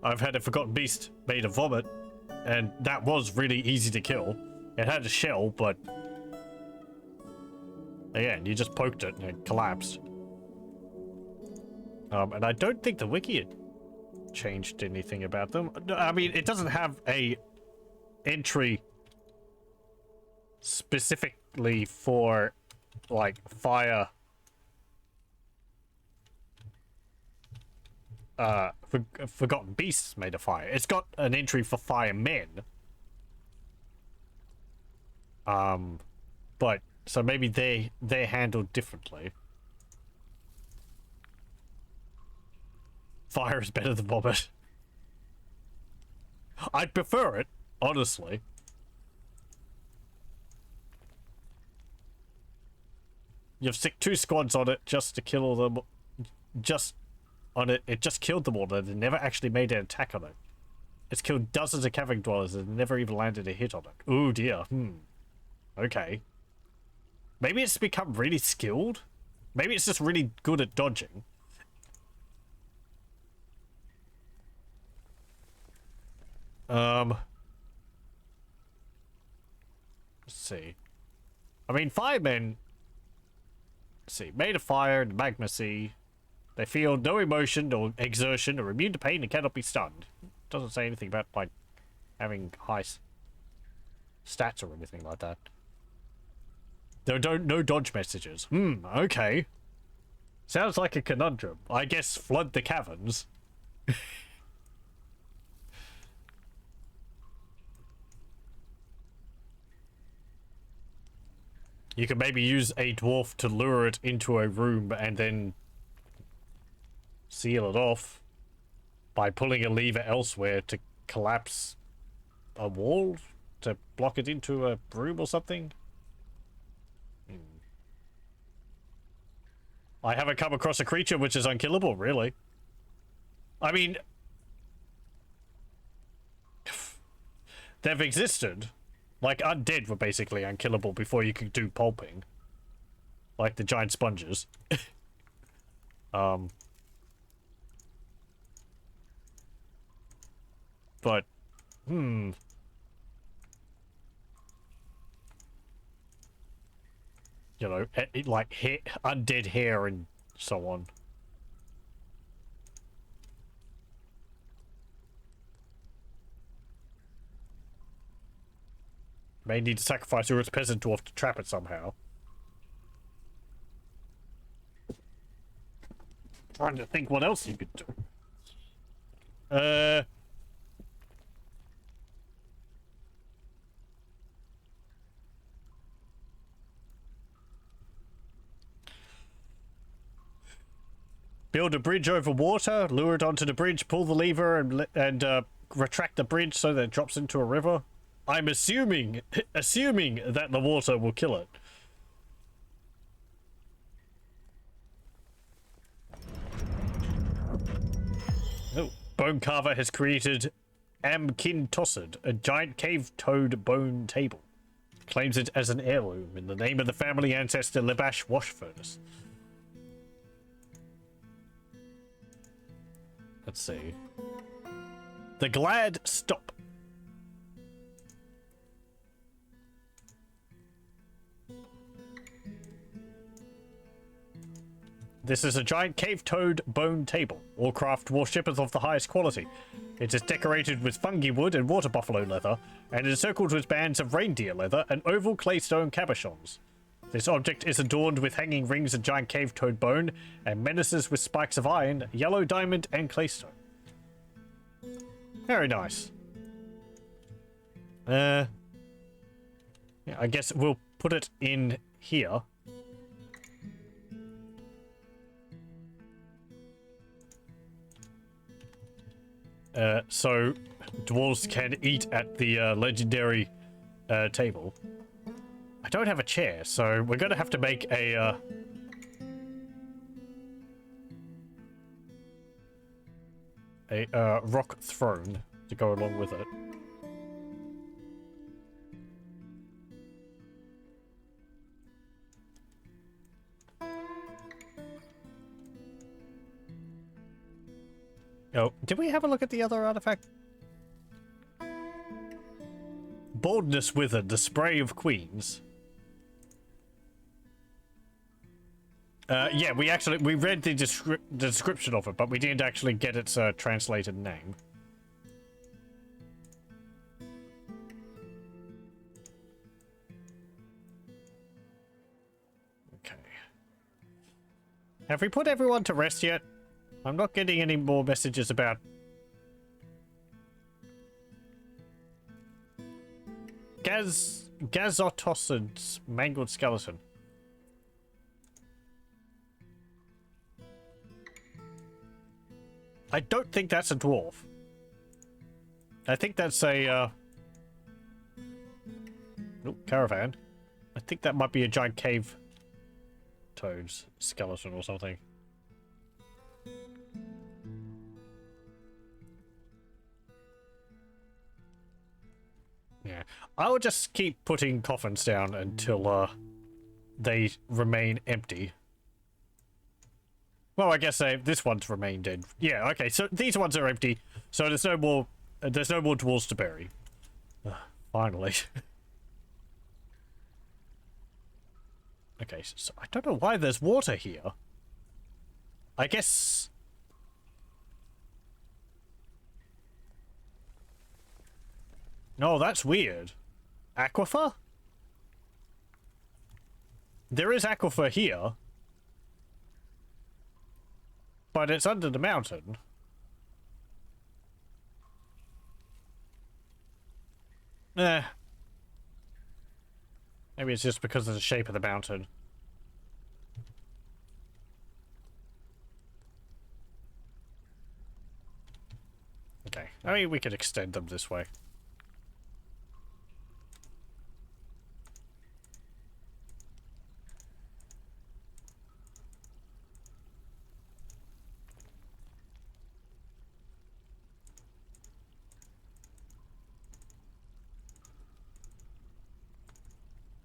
I've had a forgotten beast made of vomit, and that was really easy to kill. It had a shell, but again, you just poked it and it collapsed. And I don't think the wiki had changed anything about them. I mean, it doesn't have a entry specifically for like fire forgotten beasts made of fire. It's got an entry for firemen. But so maybe they're handled differently. Fire is better than vomit. I'd prefer it, honestly. You've sick 2 squads on it just to kill them. Just on it, it just killed them all. They never actually made an attack on it. It's killed dozens of cavern dwellers and never even landed a hit on it. Oh dear. Okay. Maybe it's become really skilled. Maybe it's just really good at dodging. Let's see. I mean, firemen. Let's see, made of fire in the magma sea. They feel no emotion or exertion, or immune to pain and cannot be stunned. Doesn't say anything about like having high stats or anything like that. There are no dodge messages. Okay. Sounds like a conundrum. I guess flood the caverns. You could maybe use a dwarf to lure it into a room and then seal it off by pulling a lever elsewhere to collapse a wall to block it into a room or something. I haven't come across a creature which is unkillable, really. I mean, they've existed. Like, undead were basically unkillable before you could do pulping. Like the giant sponges. But, you know, like undead hair and so on. May need to sacrifice Ur's peasant dwarf to trap it somehow. Trying to think what else you could do. Build a bridge over water, lure it onto the bridge, pull the lever, and retract the bridge so that it drops into a river. I'm assuming that the water will kill it. Oh, Bone Carver has created Amkintossid, a giant cave toad bone table. Claims it as an heirloom in the name of the family ancestor Libash Wash Furnace. Let's see. The Glad Stop. This is a giant cave toad bone table. All craft worshippers of the highest quality. It is decorated with fungi wood and water buffalo leather, and encircled with bands of reindeer leather and oval claystone cabochons. This object is adorned with hanging rings of giant cave toad bone and menaces with spikes of iron, yellow diamond, and claystone. Very nice. Yeah, I guess we'll put it in here. So dwarves can eat at the legendary table. I don't have a chair, so we're gonna have to make a rock throne to go along with it. Oh, did we have a look at the other artifact? Boldness withered, the spray of queens. Yeah, we read the description of it, but we didn't actually get its translated name. Okay. Have we put everyone to rest yet? I'm not getting any more messages about... Gazotossid's mangled skeleton. I don't think that's a dwarf. I think that's a, Nope, caravan. I think that might be a giant cave toad's skeleton or something. Yeah. I will just keep putting coffins down until, they remain empty. Well, I guess this one's remained dead. Yeah, okay, so these ones are empty, so there's no more dwarves to bury. Finally. Okay, so I don't know why there's water here. I guess... No, that's weird. Aquifer? There is aquifer here. But it's under the mountain. Eh. Maybe it's just because of the shape of the mountain. Okay. I mean, we could extend them this way.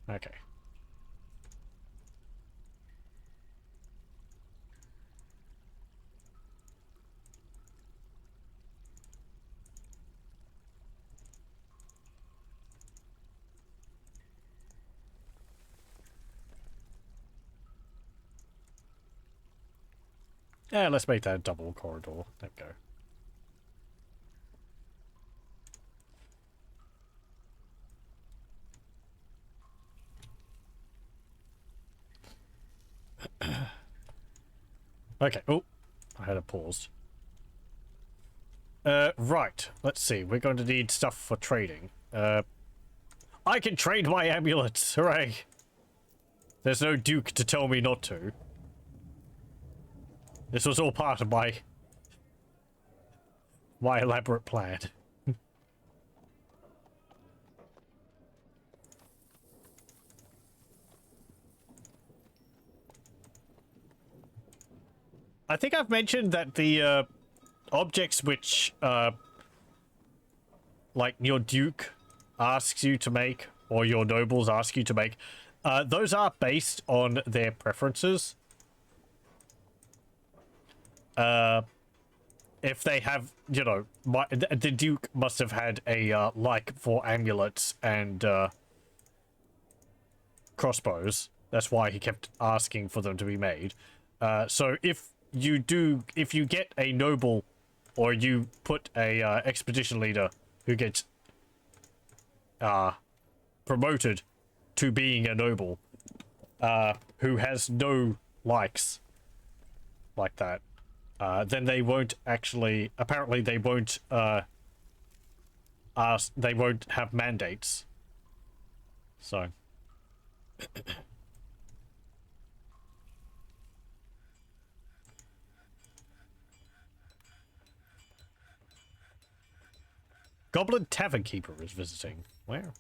Okay. Yeah, let's make that a double corridor. There we go. Okay. Oh, I had a pause. Right. Let's see. We're going to need stuff for trading. I can trade my amulets. Hooray. There's no Duke to tell me not to. This was all part of my elaborate plan. I think I've mentioned that the objects which like your Duke asks you to make, or your nobles ask you to make, those are based on their preferences. If they have, you know, the Duke must have had a like for amulets and crossbows. That's why he kept asking for them to be made. So if you get a noble, or you put a expedition leader who gets promoted to being a noble, who has no likes like that, then they won't actually, apparently they won't they won't have mandates. So Goblin Tavern Keeper is visiting. Where?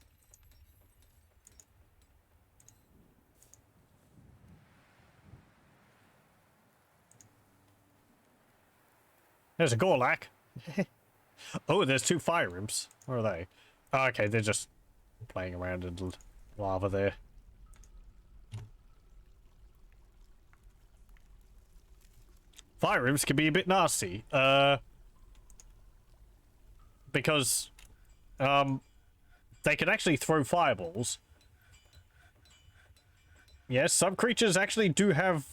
There's a Gorlak. Oh, there's two fire imps. Where are they? Oh, okay, they're just playing around in the lava there. Fire imps can be a bit nasty. because they can actually throw fireballs. Yes, some creatures actually do have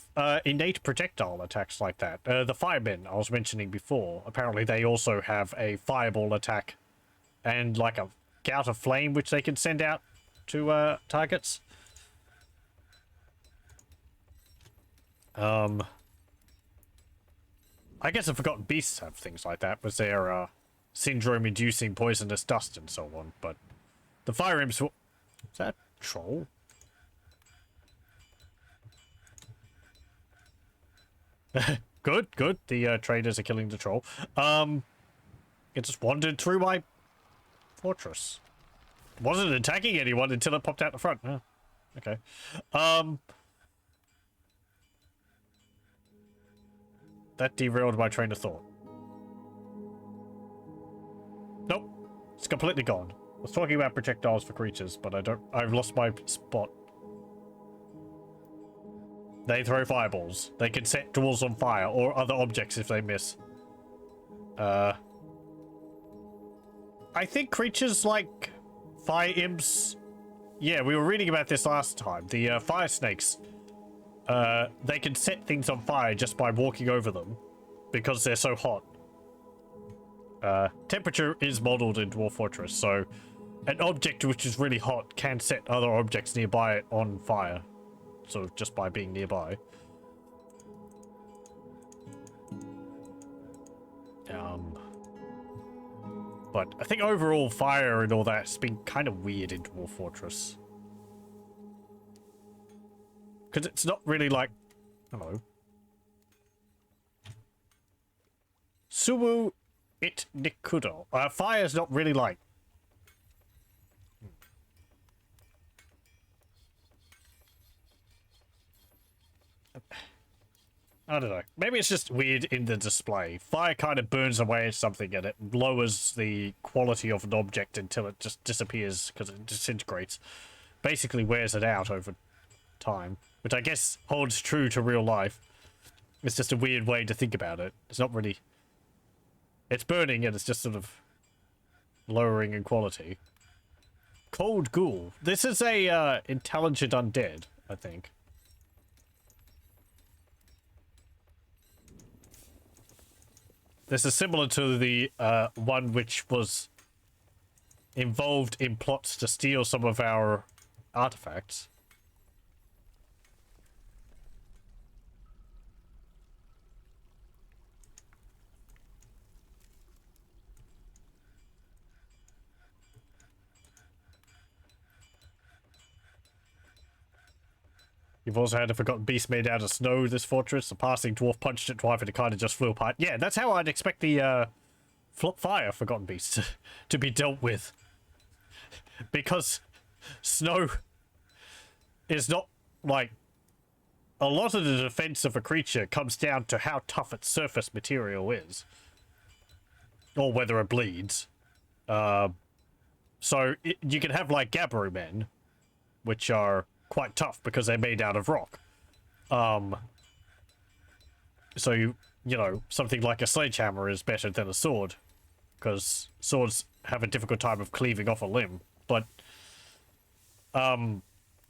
innate projectile attacks like that. The firemen I was mentioning before, apparently they also have a fireball attack and like a gout of flame which they can send out to targets. I guess the Forgotten Beasts have things like that with their syndrome-inducing poisonous dust and so on, but the fire imps... Is that a troll? Good, good. The traders are killing the troll. It just wandered through my fortress. Wasn't attacking anyone until it popped out the front. Oh, okay. That derailed my train of thought. Nope. It's completely gone. I was talking about projectiles for creatures, but I've lost my spot. They throw fireballs. They can set doors on fire or other objects if they miss. I think creatures like fire imps... Yeah, we were reading about this last time. The fire snakes. They can set things on fire just by walking over them because they're so hot. Temperature is modeled in Dwarf Fortress, so an object which is really hot can set other objects nearby it on fire. So just by being nearby. But I think overall fire and all that's been kind of weird in Dwarf Fortress. Because it's not really like... Hello. Suwu it Nikudo. Fire's not really like... I don't know. Maybe it's just weird in the display. Fire kind of burns away at something and it lowers the quality of an object until it just disappears because it disintegrates. Basically wears it out over time, which I guess holds true to real life. It's just a weird way to think about it. It's not really... It's burning and it's just sort of lowering in quality. Cold Ghoul. This is a intelligent undead, I think. This is similar to the one which was involved in plots to steal some of our artifacts. You've also had a Forgotten Beast made out of snow, this fortress. A passing dwarf punched it twice and it kind of just flew apart. Yeah, that's how I'd expect the fire Forgotten Beast to be dealt with. Because snow is not, like... A lot of the defense of a creature comes down to how tough its surface material is. Or whether it bleeds. You can have, like, Gabbro men, which are... quite tough because they're made out of rock. So you know, something like a sledgehammer is better than a sword because swords have a difficult time of cleaving off a limb. But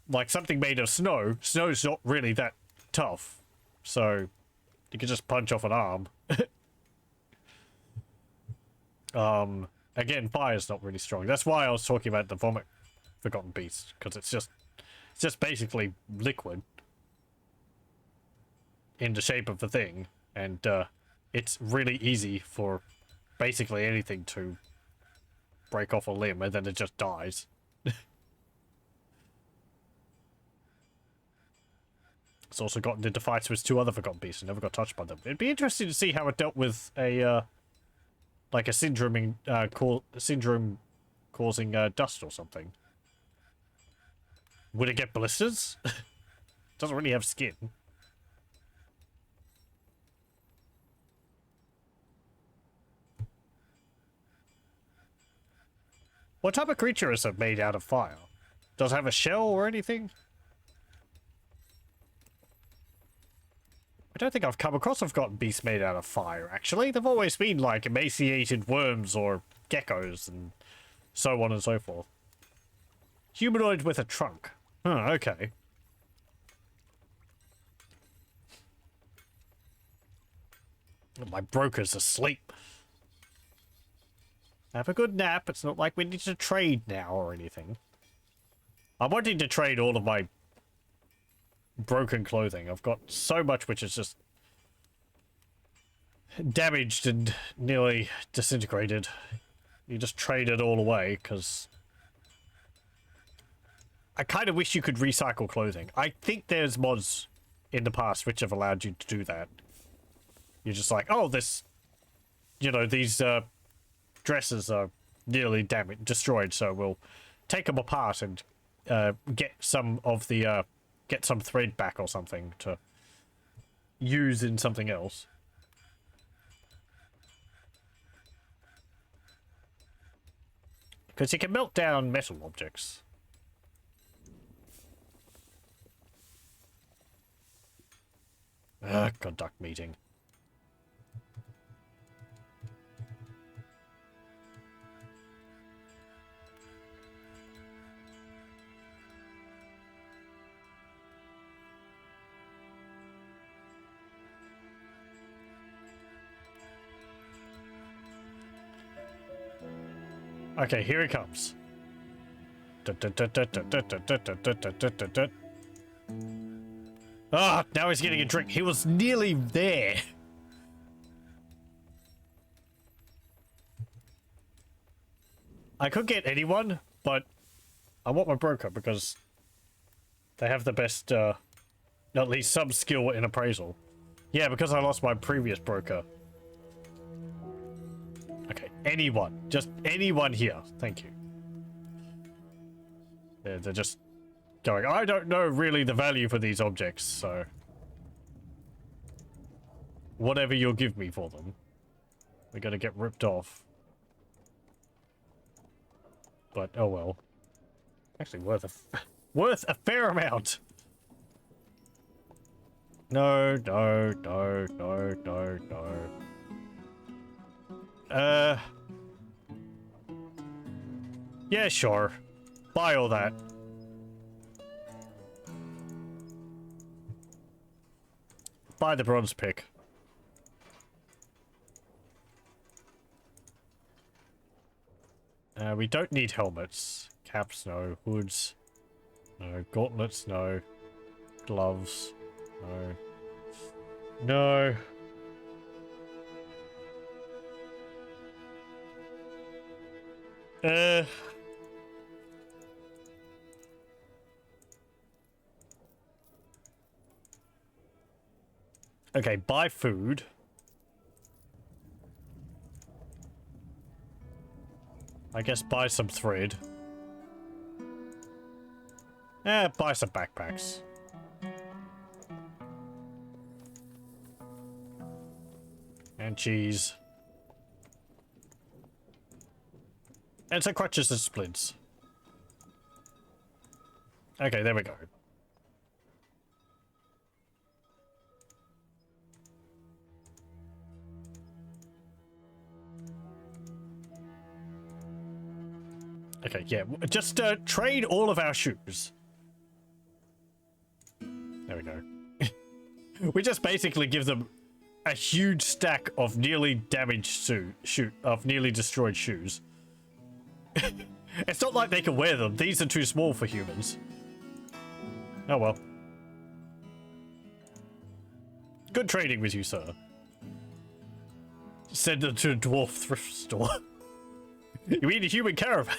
like something made of snow's not really that tough. So you can just punch off an arm. Again, fire's not really strong. That's why I was talking about the vomit Forgotten Beast, because it's just basically liquid in the shape of the thing, and it's really easy for basically anything to break off a limb and then it just dies. It's also gotten into fights with two other Forgotten Beasts and never got touched by them. It'd be interesting to see how it dealt with a like a syndrome causing dust or something. Would it get blisters? Doesn't really have skin. What type of creature is it made out of fire? Does it have a shell or anything? I don't think I've come across a Forgotten Beast made out of fire, actually. They've always been like emaciated worms or geckos and so on and so forth. Humanoid with a trunk. Huh, okay. My broker's asleep. Have a good nap. It's not like we need to trade now or anything. I'm wanting to trade all of my broken clothing. I've got so much which is just damaged and nearly disintegrated. You just trade it all away, because I kind of wish you could recycle clothing. I think there's mods in the past which have allowed you to do that. You're just like, oh, this, you know, these dresses are nearly destroyed, so we'll take them apart and get some of the get some thread back or something to use in something else. Because you can melt down metal objects. Conduct meeting. Okay, here he comes. Ah, now he's getting a drink. He was nearly there. I could get anyone, but I want my broker because they have the best, at least some skill in appraisal. Yeah, because I lost my previous broker. Okay, anyone. Just anyone here. Thank you. They're just going, I don't know really the value for these objects, so whatever you'll give me for them, we're gonna get ripped off. But, oh well. Actually worth a fair amount. No, no, no, no, no, no. Yeah, sure. Buy all that. Buy the bronze pick. We don't need helmets. Caps, no. Hoods, no. Gauntlets, no. Gloves, no. No. Okay, buy food. I guess buy some thread. Buy some backpacks. And cheese. And some crutches and splints. Okay, there we go. Okay, yeah, just trade all of our shoes. There we go. We just basically give them a huge stack of nearly damaged nearly destroyed shoes. It's not like they can wear them. These are too small for humans. Oh well. Good trading with you, sir. Send them to a dwarf thrift store. You mean a human caravan?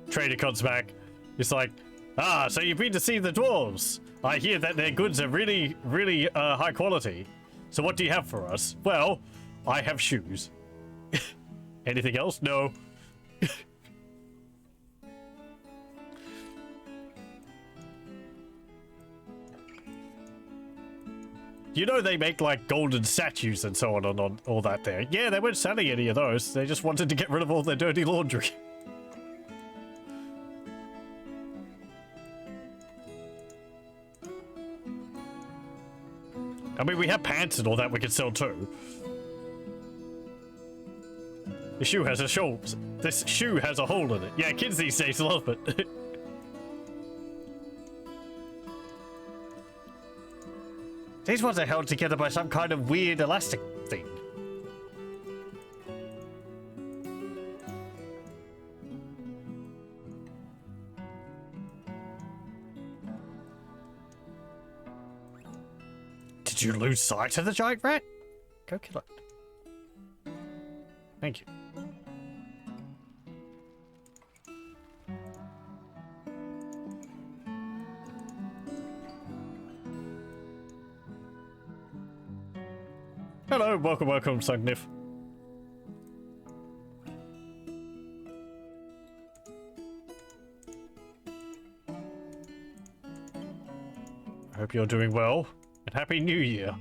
Trader comes back. He's like, ah, so you've been to see the dwarves. I hear that their goods are really, really high quality. So what do you have for us? Well, I have shoes. Anything else? No. You know they make like golden statues and so on all that there. Yeah, they weren't selling any of those. They just wanted to get rid of all their dirty laundry. I mean, we have pants and all that we can sell too. The shoe has a show. This shoe has a hole in it. Yeah, kids these days love it. These ones are held together by some kind of weird elastic thing. Did you lose sight of the giant rat? Go kill it. Thank you. Hello, welcome, Sugnif. I hope you're doing well, and Happy New Year.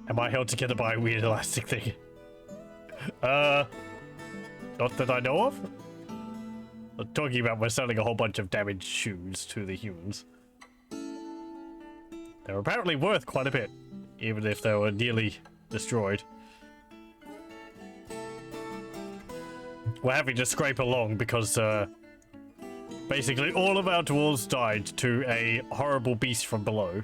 Am I held together by a weird elastic thing? Not that I know of. I'm talking about we're selling a whole bunch of damaged shoes to the humans. They're apparently worth quite a bit, even if they were nearly destroyed. We're having to scrape along because, basically all of our dwarves died to a horrible beast from below.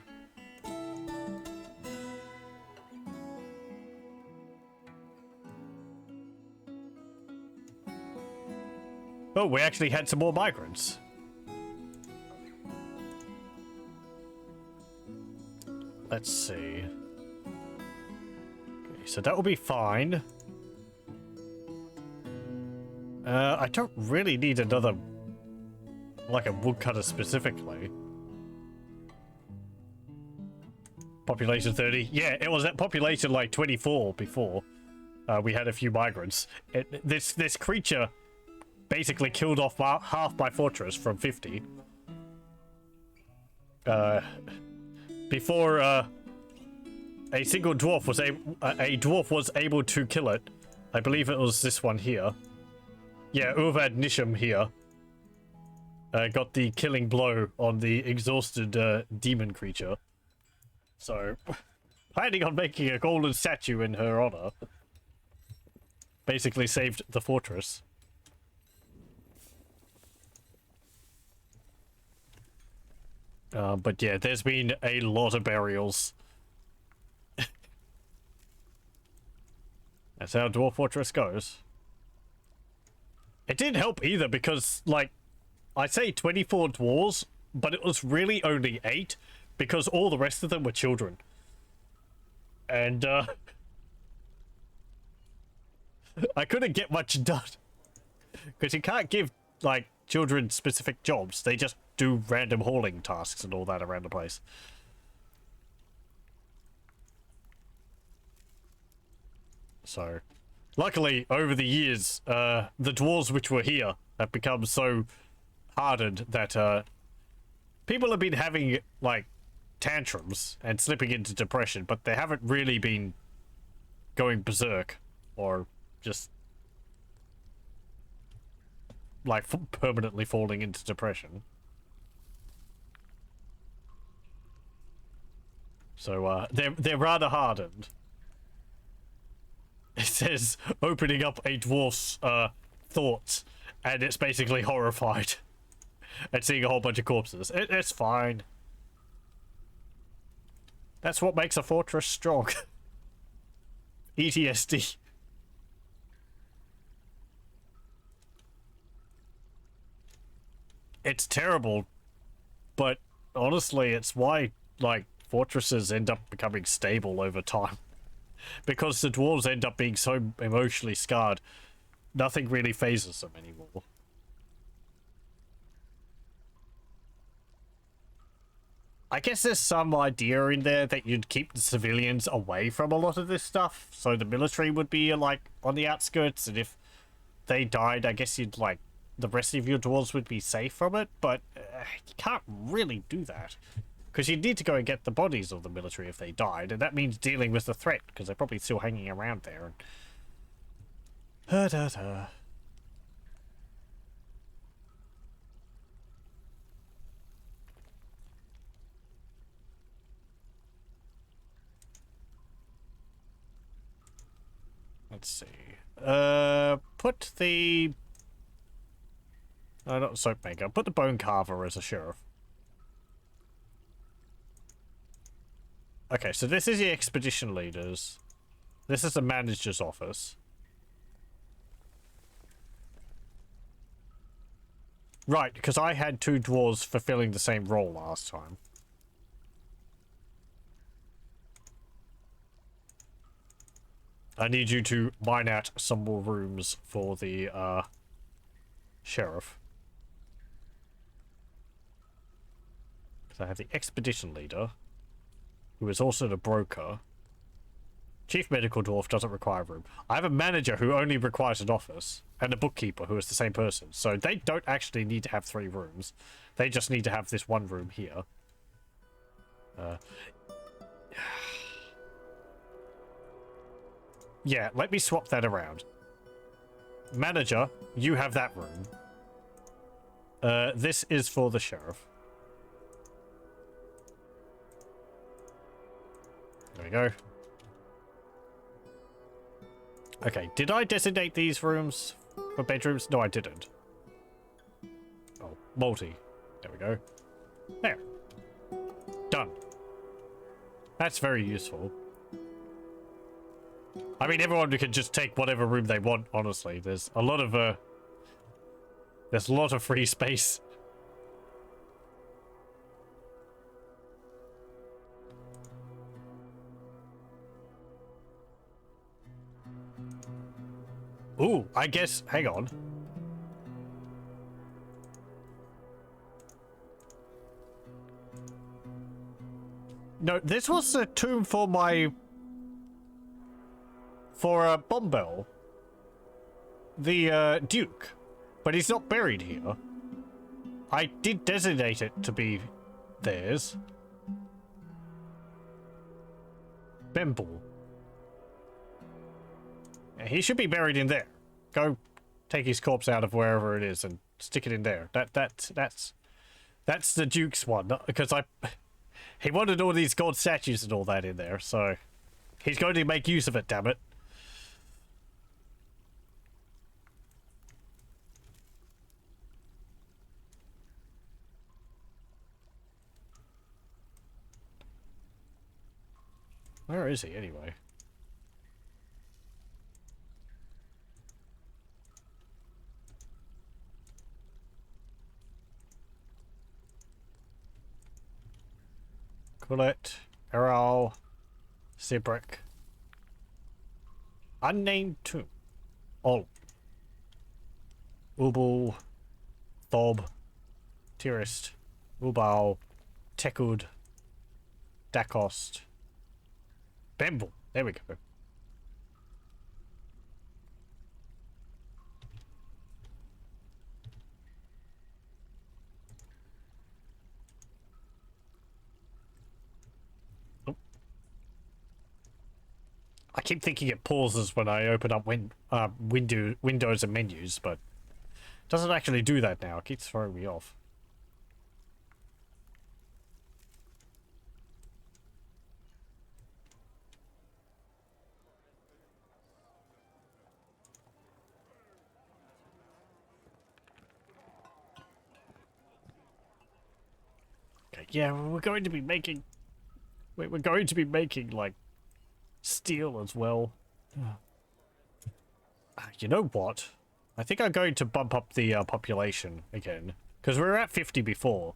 Oh, we actually had some more migrants. Let's see. Okay, so that will be fine. I don't really need another, like a woodcutter specifically. Population 30. Yeah, it was at population like 24 before. We had a few migrants. This creature basically killed off half my fortress from 50. Before a single dwarf was able to kill it. I believe it was this one here. Yeah, Urdimnokgol here. Got the killing blow on the exhausted demon creature. So, planning on making a golden statue in her honor. Basically saved the fortress. But yeah, there's been a lot of burials. That's how Dwarf Fortress goes. It didn't help either because, like, I say 24 dwarves, but it was really only 8 because all the rest of them were children. And, I couldn't get much done. Because you can't give, like, children specific jobs. They just do random hauling tasks and all that around the place. So, luckily, over the years, the dwarves which were here have become so hardened that people have been having, like, tantrums and slipping into depression, but they haven't really been going berserk or just, like, permanently falling into depression. So, they're rather hardened. It says, opening up a dwarf's, thoughts, and it's basically horrified at seeing a whole bunch of corpses. It's fine. That's what makes a fortress strong. ETSD. It's terrible, but honestly, it's why, like, fortresses end up becoming stable over time. Because the dwarves end up being so emotionally scarred, nothing really phases them anymore. I guess there's some idea in there that you'd keep the civilians away from a lot of this stuff, so the military would be, like, on the outskirts, and if they died, I guess you'd, like, the rest of your dwarves would be safe from it, but you can't really do that. Because you'd need to go and get the bodies of the military if they died, and that means dealing with the threat, because they're probably still hanging around there. And... Let's see. Put the... not soap maker. Put the bone carver as a sheriff. Okay, so this is the expedition leaders. This is the manager's office. Right, because I had 2 dwarves fulfilling the same role last time. I need you to mine out some more rooms for the, sheriff. So I have the expedition leader, who is also the broker. Chief medical dwarf doesn't require a room. I have a manager who only requires an office, and a bookkeeper who is the same person. So they don't actually need to have 3 rooms. They just need to have this 1 room here. Yeah, let me swap that around. Manager, you have that room. This is for the sheriff. There we go. Okay, did I designate these rooms for bedrooms? No, I didn't. Oh, multi. There we go. There. Done. That's very useful. I mean, everyone can just take whatever room they want, honestly. There's a lot of, free space. Ooh, I guess... Hang on. No, this was a tomb for my... For Bombell. The, Duke. But he's not buried here. I did designate it to be theirs. Bemble. Yeah, he should be buried in there. Go take his corpse out of wherever it is and stick it in there. That's the Duke's one, because he wanted all these god statues and all that in there, so he's going to make use of it, damn it. Where is he, anyway? Bullet, Errol, Sibrick. Unnamed tomb. Oh. Ubal, Thob, Tirist, Ubal, Tekud, Dakost, Bemble. There we go. I keep thinking it pauses when I open up windows and menus, but it doesn't actually do that now. It keeps throwing me off. Okay, yeah, we're going to be making like steel as well. You know what? I think I'm going to bump up the population again, because we were at 50 before.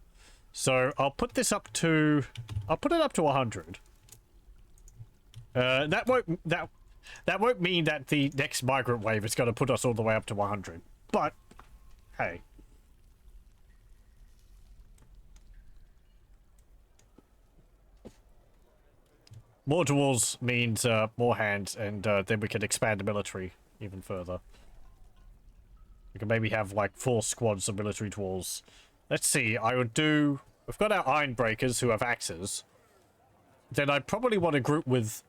So I'll put this up to... I'll put it up to 100. That won't mean that the next migrant wave is going to put us all the way up to 100. But, hey. More dwarves means more hands, and then we can expand the military even further. We can maybe have like 4 squads of military dwarves. Let's see, I would do... We've got our iron breakers who have axes. Then I'd probably want a group with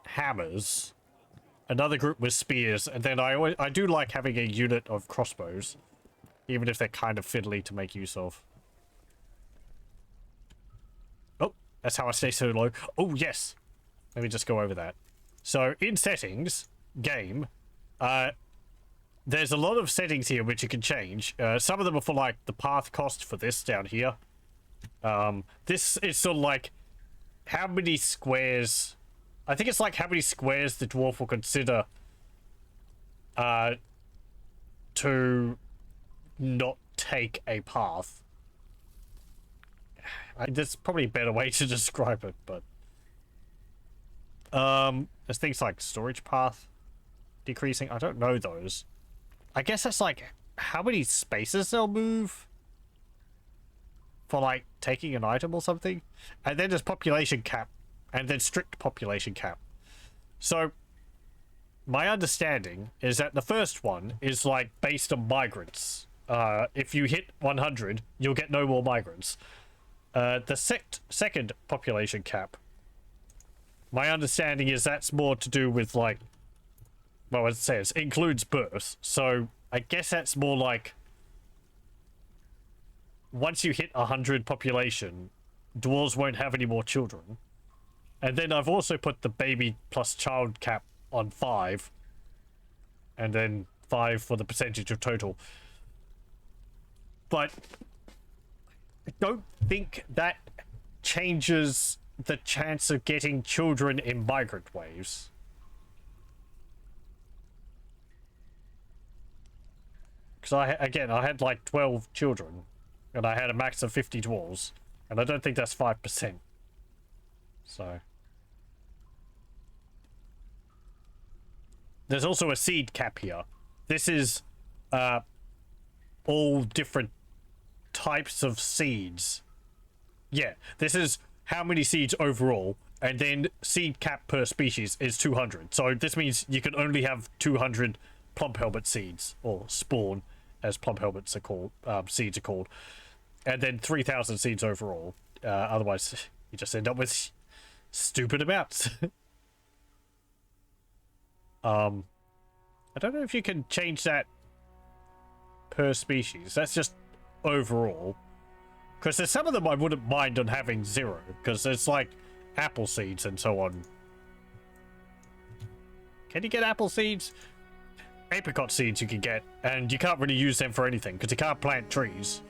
hammers. Another group with spears, and then I do like having a unit of crossbows. Even if they're kind of fiddly to make use of. Oh, that's how I stay so low. Oh, yes! Let me just go over that. So, in settings, game, there's a lot of settings here which you can change. Some of them are for like the path cost for this down here. This is sort of like how many squares. I think it's like how many squares the dwarf will consider to not take a path. There's probably a better way to describe it, but there's things like storage path decreasing. I don't know those. I guess that's like how many spaces they'll move for like taking an item or something. And then there's population cap and then strict population cap. So my understanding is that the first one is like based on migrants. If you hit 100, you'll get no more migrants. The second population cap, my understanding is that's more to do with like, well, it says includes births, so I guess that's more like once you hit 100 population, dwarves won't have any more children. And then I've also put the baby plus child cap on 5, and then 5 for the percentage of total. But I don't think that changes the chance of getting children in migrant waves. Because I had like 12 children, and I had a max of 50 dwarves, and I don't think that's 5%. So there's also a seed cap here. This is all different types of seeds. Yeah, this is how many seeds overall, and then seed cap per species is 200. So this means you can only have 200 plump helmet seeds, or spawn, as plump helmets are called, seeds are called, and then 3,000 seeds overall. Otherwise, you just end up with stupid amounts. I don't know if you can change that per species. That's just overall. Because there's some of them I wouldn't mind on having 0, because it's like apple seeds and so on. Can you get apple seeds? Apricot seeds you can get, and you can't really use them for anything, because you can't plant trees.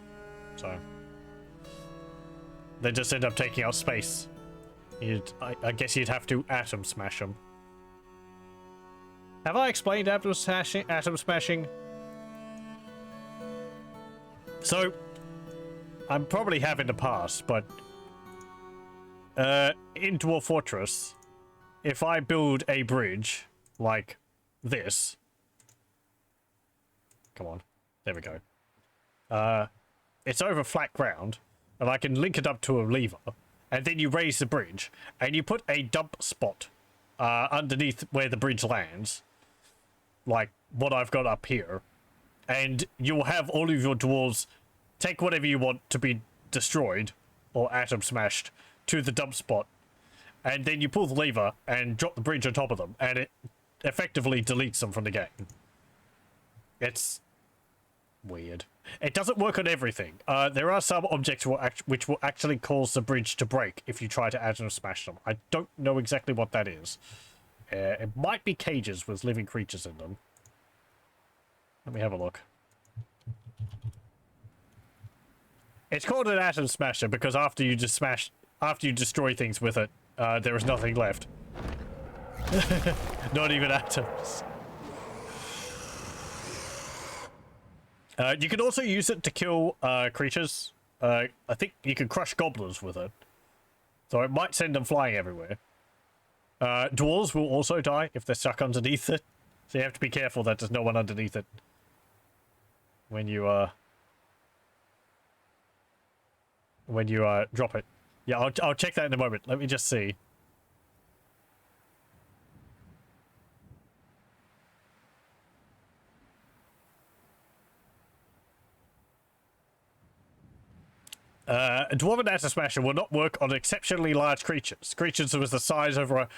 So they just end up taking out space. I guess you'd have to atom smash them. Have I explained atom smashing? So I probably have in the past, but in Dwarf Fortress, if I build a bridge like this, come on, there we go. It's over flat ground, and I can link it up to a lever, and then you raise the bridge, and you put a dump spot underneath where the bridge lands, like what I've got up here, and you'll have all of your dwarves take whatever you want to be destroyed or atom smashed to the dump spot, and then you pull the lever and drop the bridge on top of them, and it effectively deletes them from the game. It's weird. It doesn't work on everything. There are some objects which will actually cause the bridge to break if you try to atom smash them. I don't know exactly what that is. It might be cages with living creatures in them. Let me have a look. It's called an atom smasher because after you destroy things with it, there is nothing left. Not even atoms. You can also use it to kill creatures. I think you can crush goblins with it. So it might send them flying everywhere. Dwarves will also die if they're stuck underneath it. So you have to be careful that there's no one underneath it when you drop it. Yeah, I'll check that in a moment. Let me just see. A Dwarven Atom Smasher will not work on exceptionally large creatures. Creatures with the size over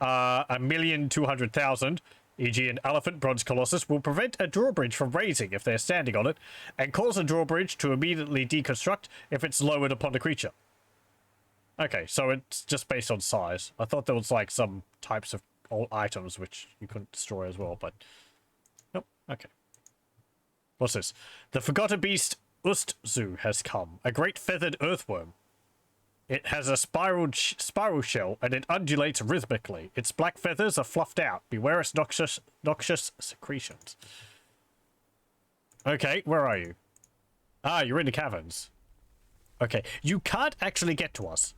1,200,000, e.g. an elephant, bronze colossus, will prevent a drawbridge from raising if they're standing on it, and cause a drawbridge to immediately deconstruct if it's lowered upon the creature. Okay, so it's just based on size. I thought there was like some types of items which you couldn't destroy as well, but Okay. What's this? The forgotten beast Ustzu has come. A great feathered earthworm. It has a spiral shell, and it undulates rhythmically. Its black feathers are fluffed out. Beware its noxious secretions. Okay, where are you? Ah, you're in the caverns. Okay, you can't actually get to us,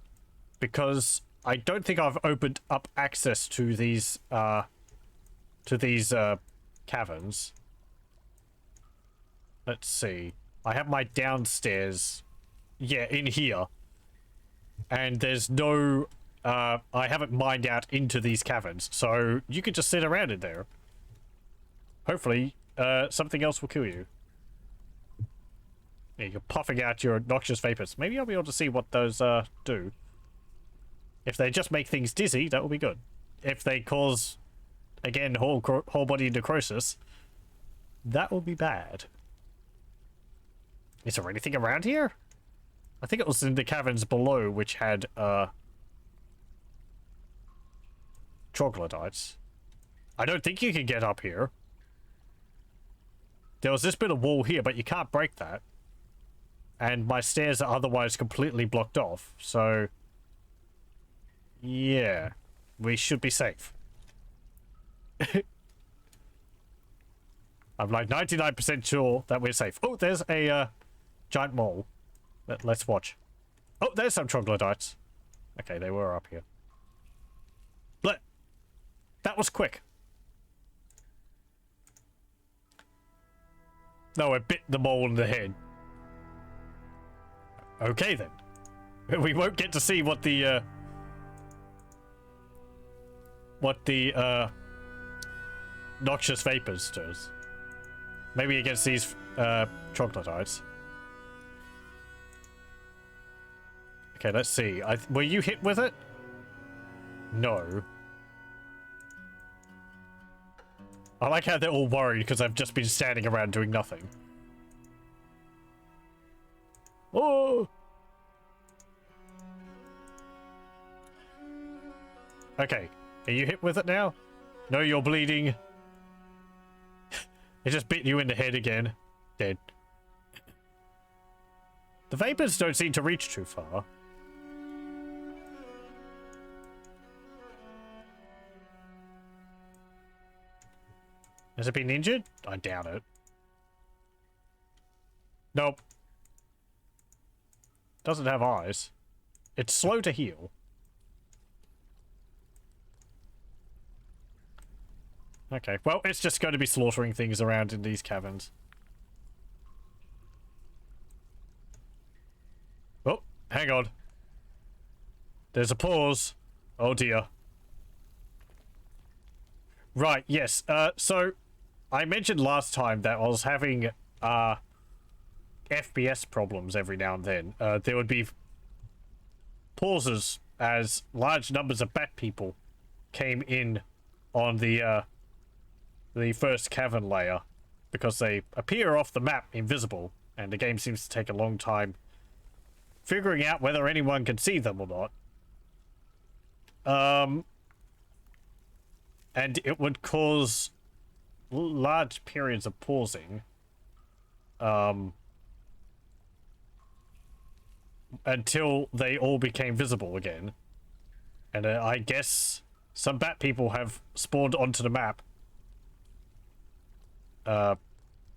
because I don't think I've opened up access to these caverns. Let's see. I have my downstairs, yeah, in here. And there's no, I haven't mined out into these caverns, so you could just sit around in there. Hopefully, something else will kill you. Yeah, you're puffing out your noxious vapors. Maybe I'll be able to see what those, do. If they just make things dizzy, that will be good. If they cause, again, whole body necrosis, that will be bad. Is there anything around here? I think it was in the caverns below, which had, troglodytes. I don't think you can get up here. There was this bit of wall here, but you can't break that. And my stairs are otherwise completely blocked off, so... yeah. We should be safe. I'm like 99% sure that we're safe. Oh, there's a, giant mole. Let's watch. Oh, there's some troglodytes. Okay, they were up here. That was quick. No, it bit the mole in the head. Okay, then. We won't get to see what the noxious vapors does. Maybe against these troglodytes. Okay, let's see. Were you hit with it? No. I like how they're all worried because I've just been standing around doing nothing. Oh! Okay. Are you hit with it now? No, you're bleeding. It just bit you in the head again. Dead. The vapors don't seem to reach too far. Has it been injured? I doubt it. Nope. Doesn't have eyes. It's slow to heal. Okay, well, it's just going to be slaughtering things around in these caverns. Oh, hang on. There's a pause. Oh dear. Right, yes. So, I mentioned last time that I was having, FPS problems every now and then. There would be pauses as large numbers of bat people came in on the first cavern layer, because they appear off the map invisible, and the game seems to take a long time figuring out whether anyone can see them or not. And it would cause large periods of pausing. Until they all became visible again. And I guess some bat people have spawned onto the map.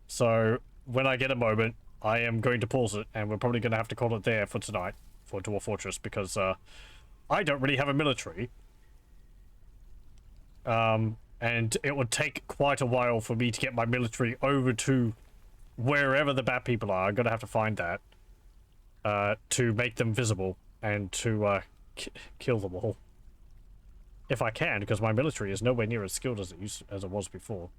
So when I get a moment, I am going to pause it, and we're probably going to have to call it there for tonight for Dwarf Fortress, because I don't really have a military. And it would take quite a while for me to get my military over to wherever the bat people are. I'm going to have to find that to make them visible and to kill them all. If I can, because my military is nowhere near as skilled as it was before.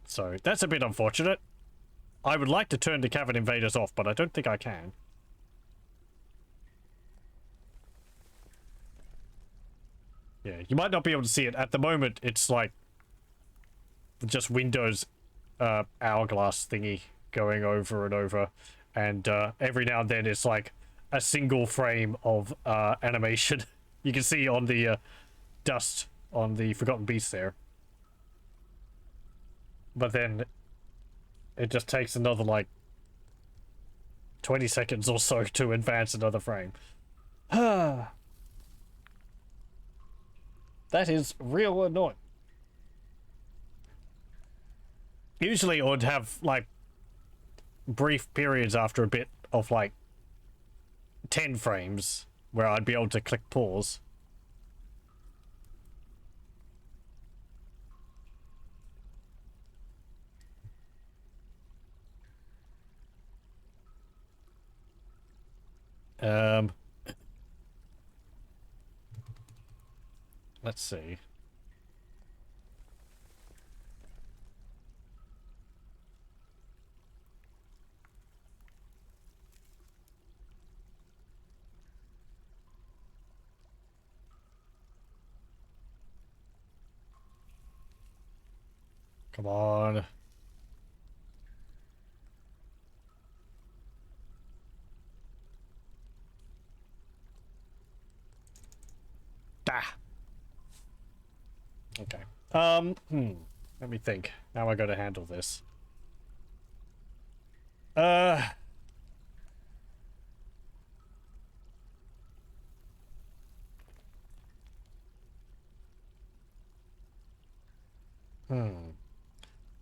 So, that's a bit unfortunate. I would like to turn the cavern invaders off, but I don't think I can. Yeah, you might not be able to see it. At the moment, it's like just Windows hourglass thingy going over and over. And every now and then it's like a single frame of animation. You can see on the dust on the Forgotten Beast there. but then it just takes another, like, 20 seconds or so to advance another frame. That is real annoying. Usually it would have, like, brief periods after a bit of, like, 10 frames where I'd be able to click pause. Let's see. Come on. Da. Okay. Let me think. How am I going to handle this?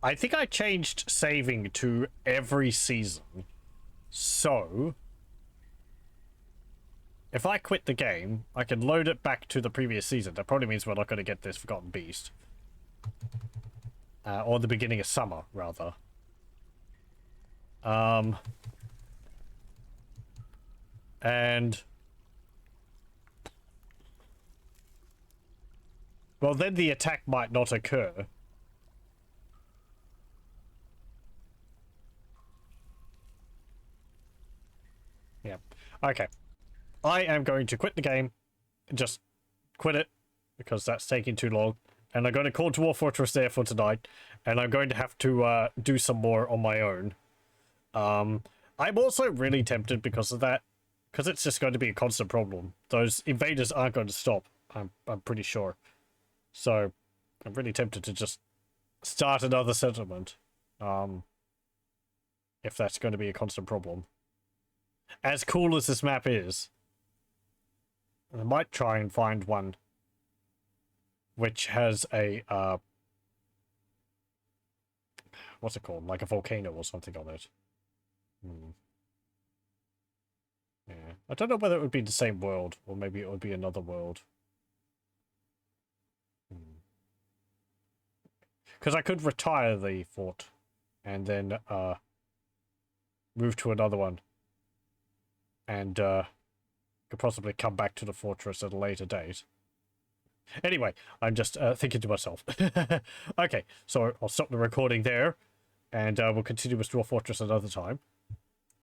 I think I changed saving to every season. So, if I quit the game, I can load it back to the previous season. That probably means we're not going to get this Forgotten Beast. Or the beginning of summer, rather. And... well, then the attack might not occur. Yeah. Okay. I am going to quit the game. Just quit it, because that's taking too long. And I'm going to call Dwarf Fortress there for tonight. And I'm going to have to do some more on my own. I'm also really tempted because of that. Because it's just going to be a constant problem. Those invaders aren't going to stop. I'm pretty sure. So, I'm really tempted to just start another settlement. If that's going to be a constant problem. As cool as this map is, I might try and find one which has a, what's it called? Like a volcano or something on it. Yeah. I don't know whether it would be the same world, or maybe it would be another world. Because I could retire the fort, and then, move to another one. And, could possibly come back to the fortress at a later date. Anyway, I'm just thinking to myself. Okay, so I'll stop the recording there, and we'll continue with Dwarf Fortress another time.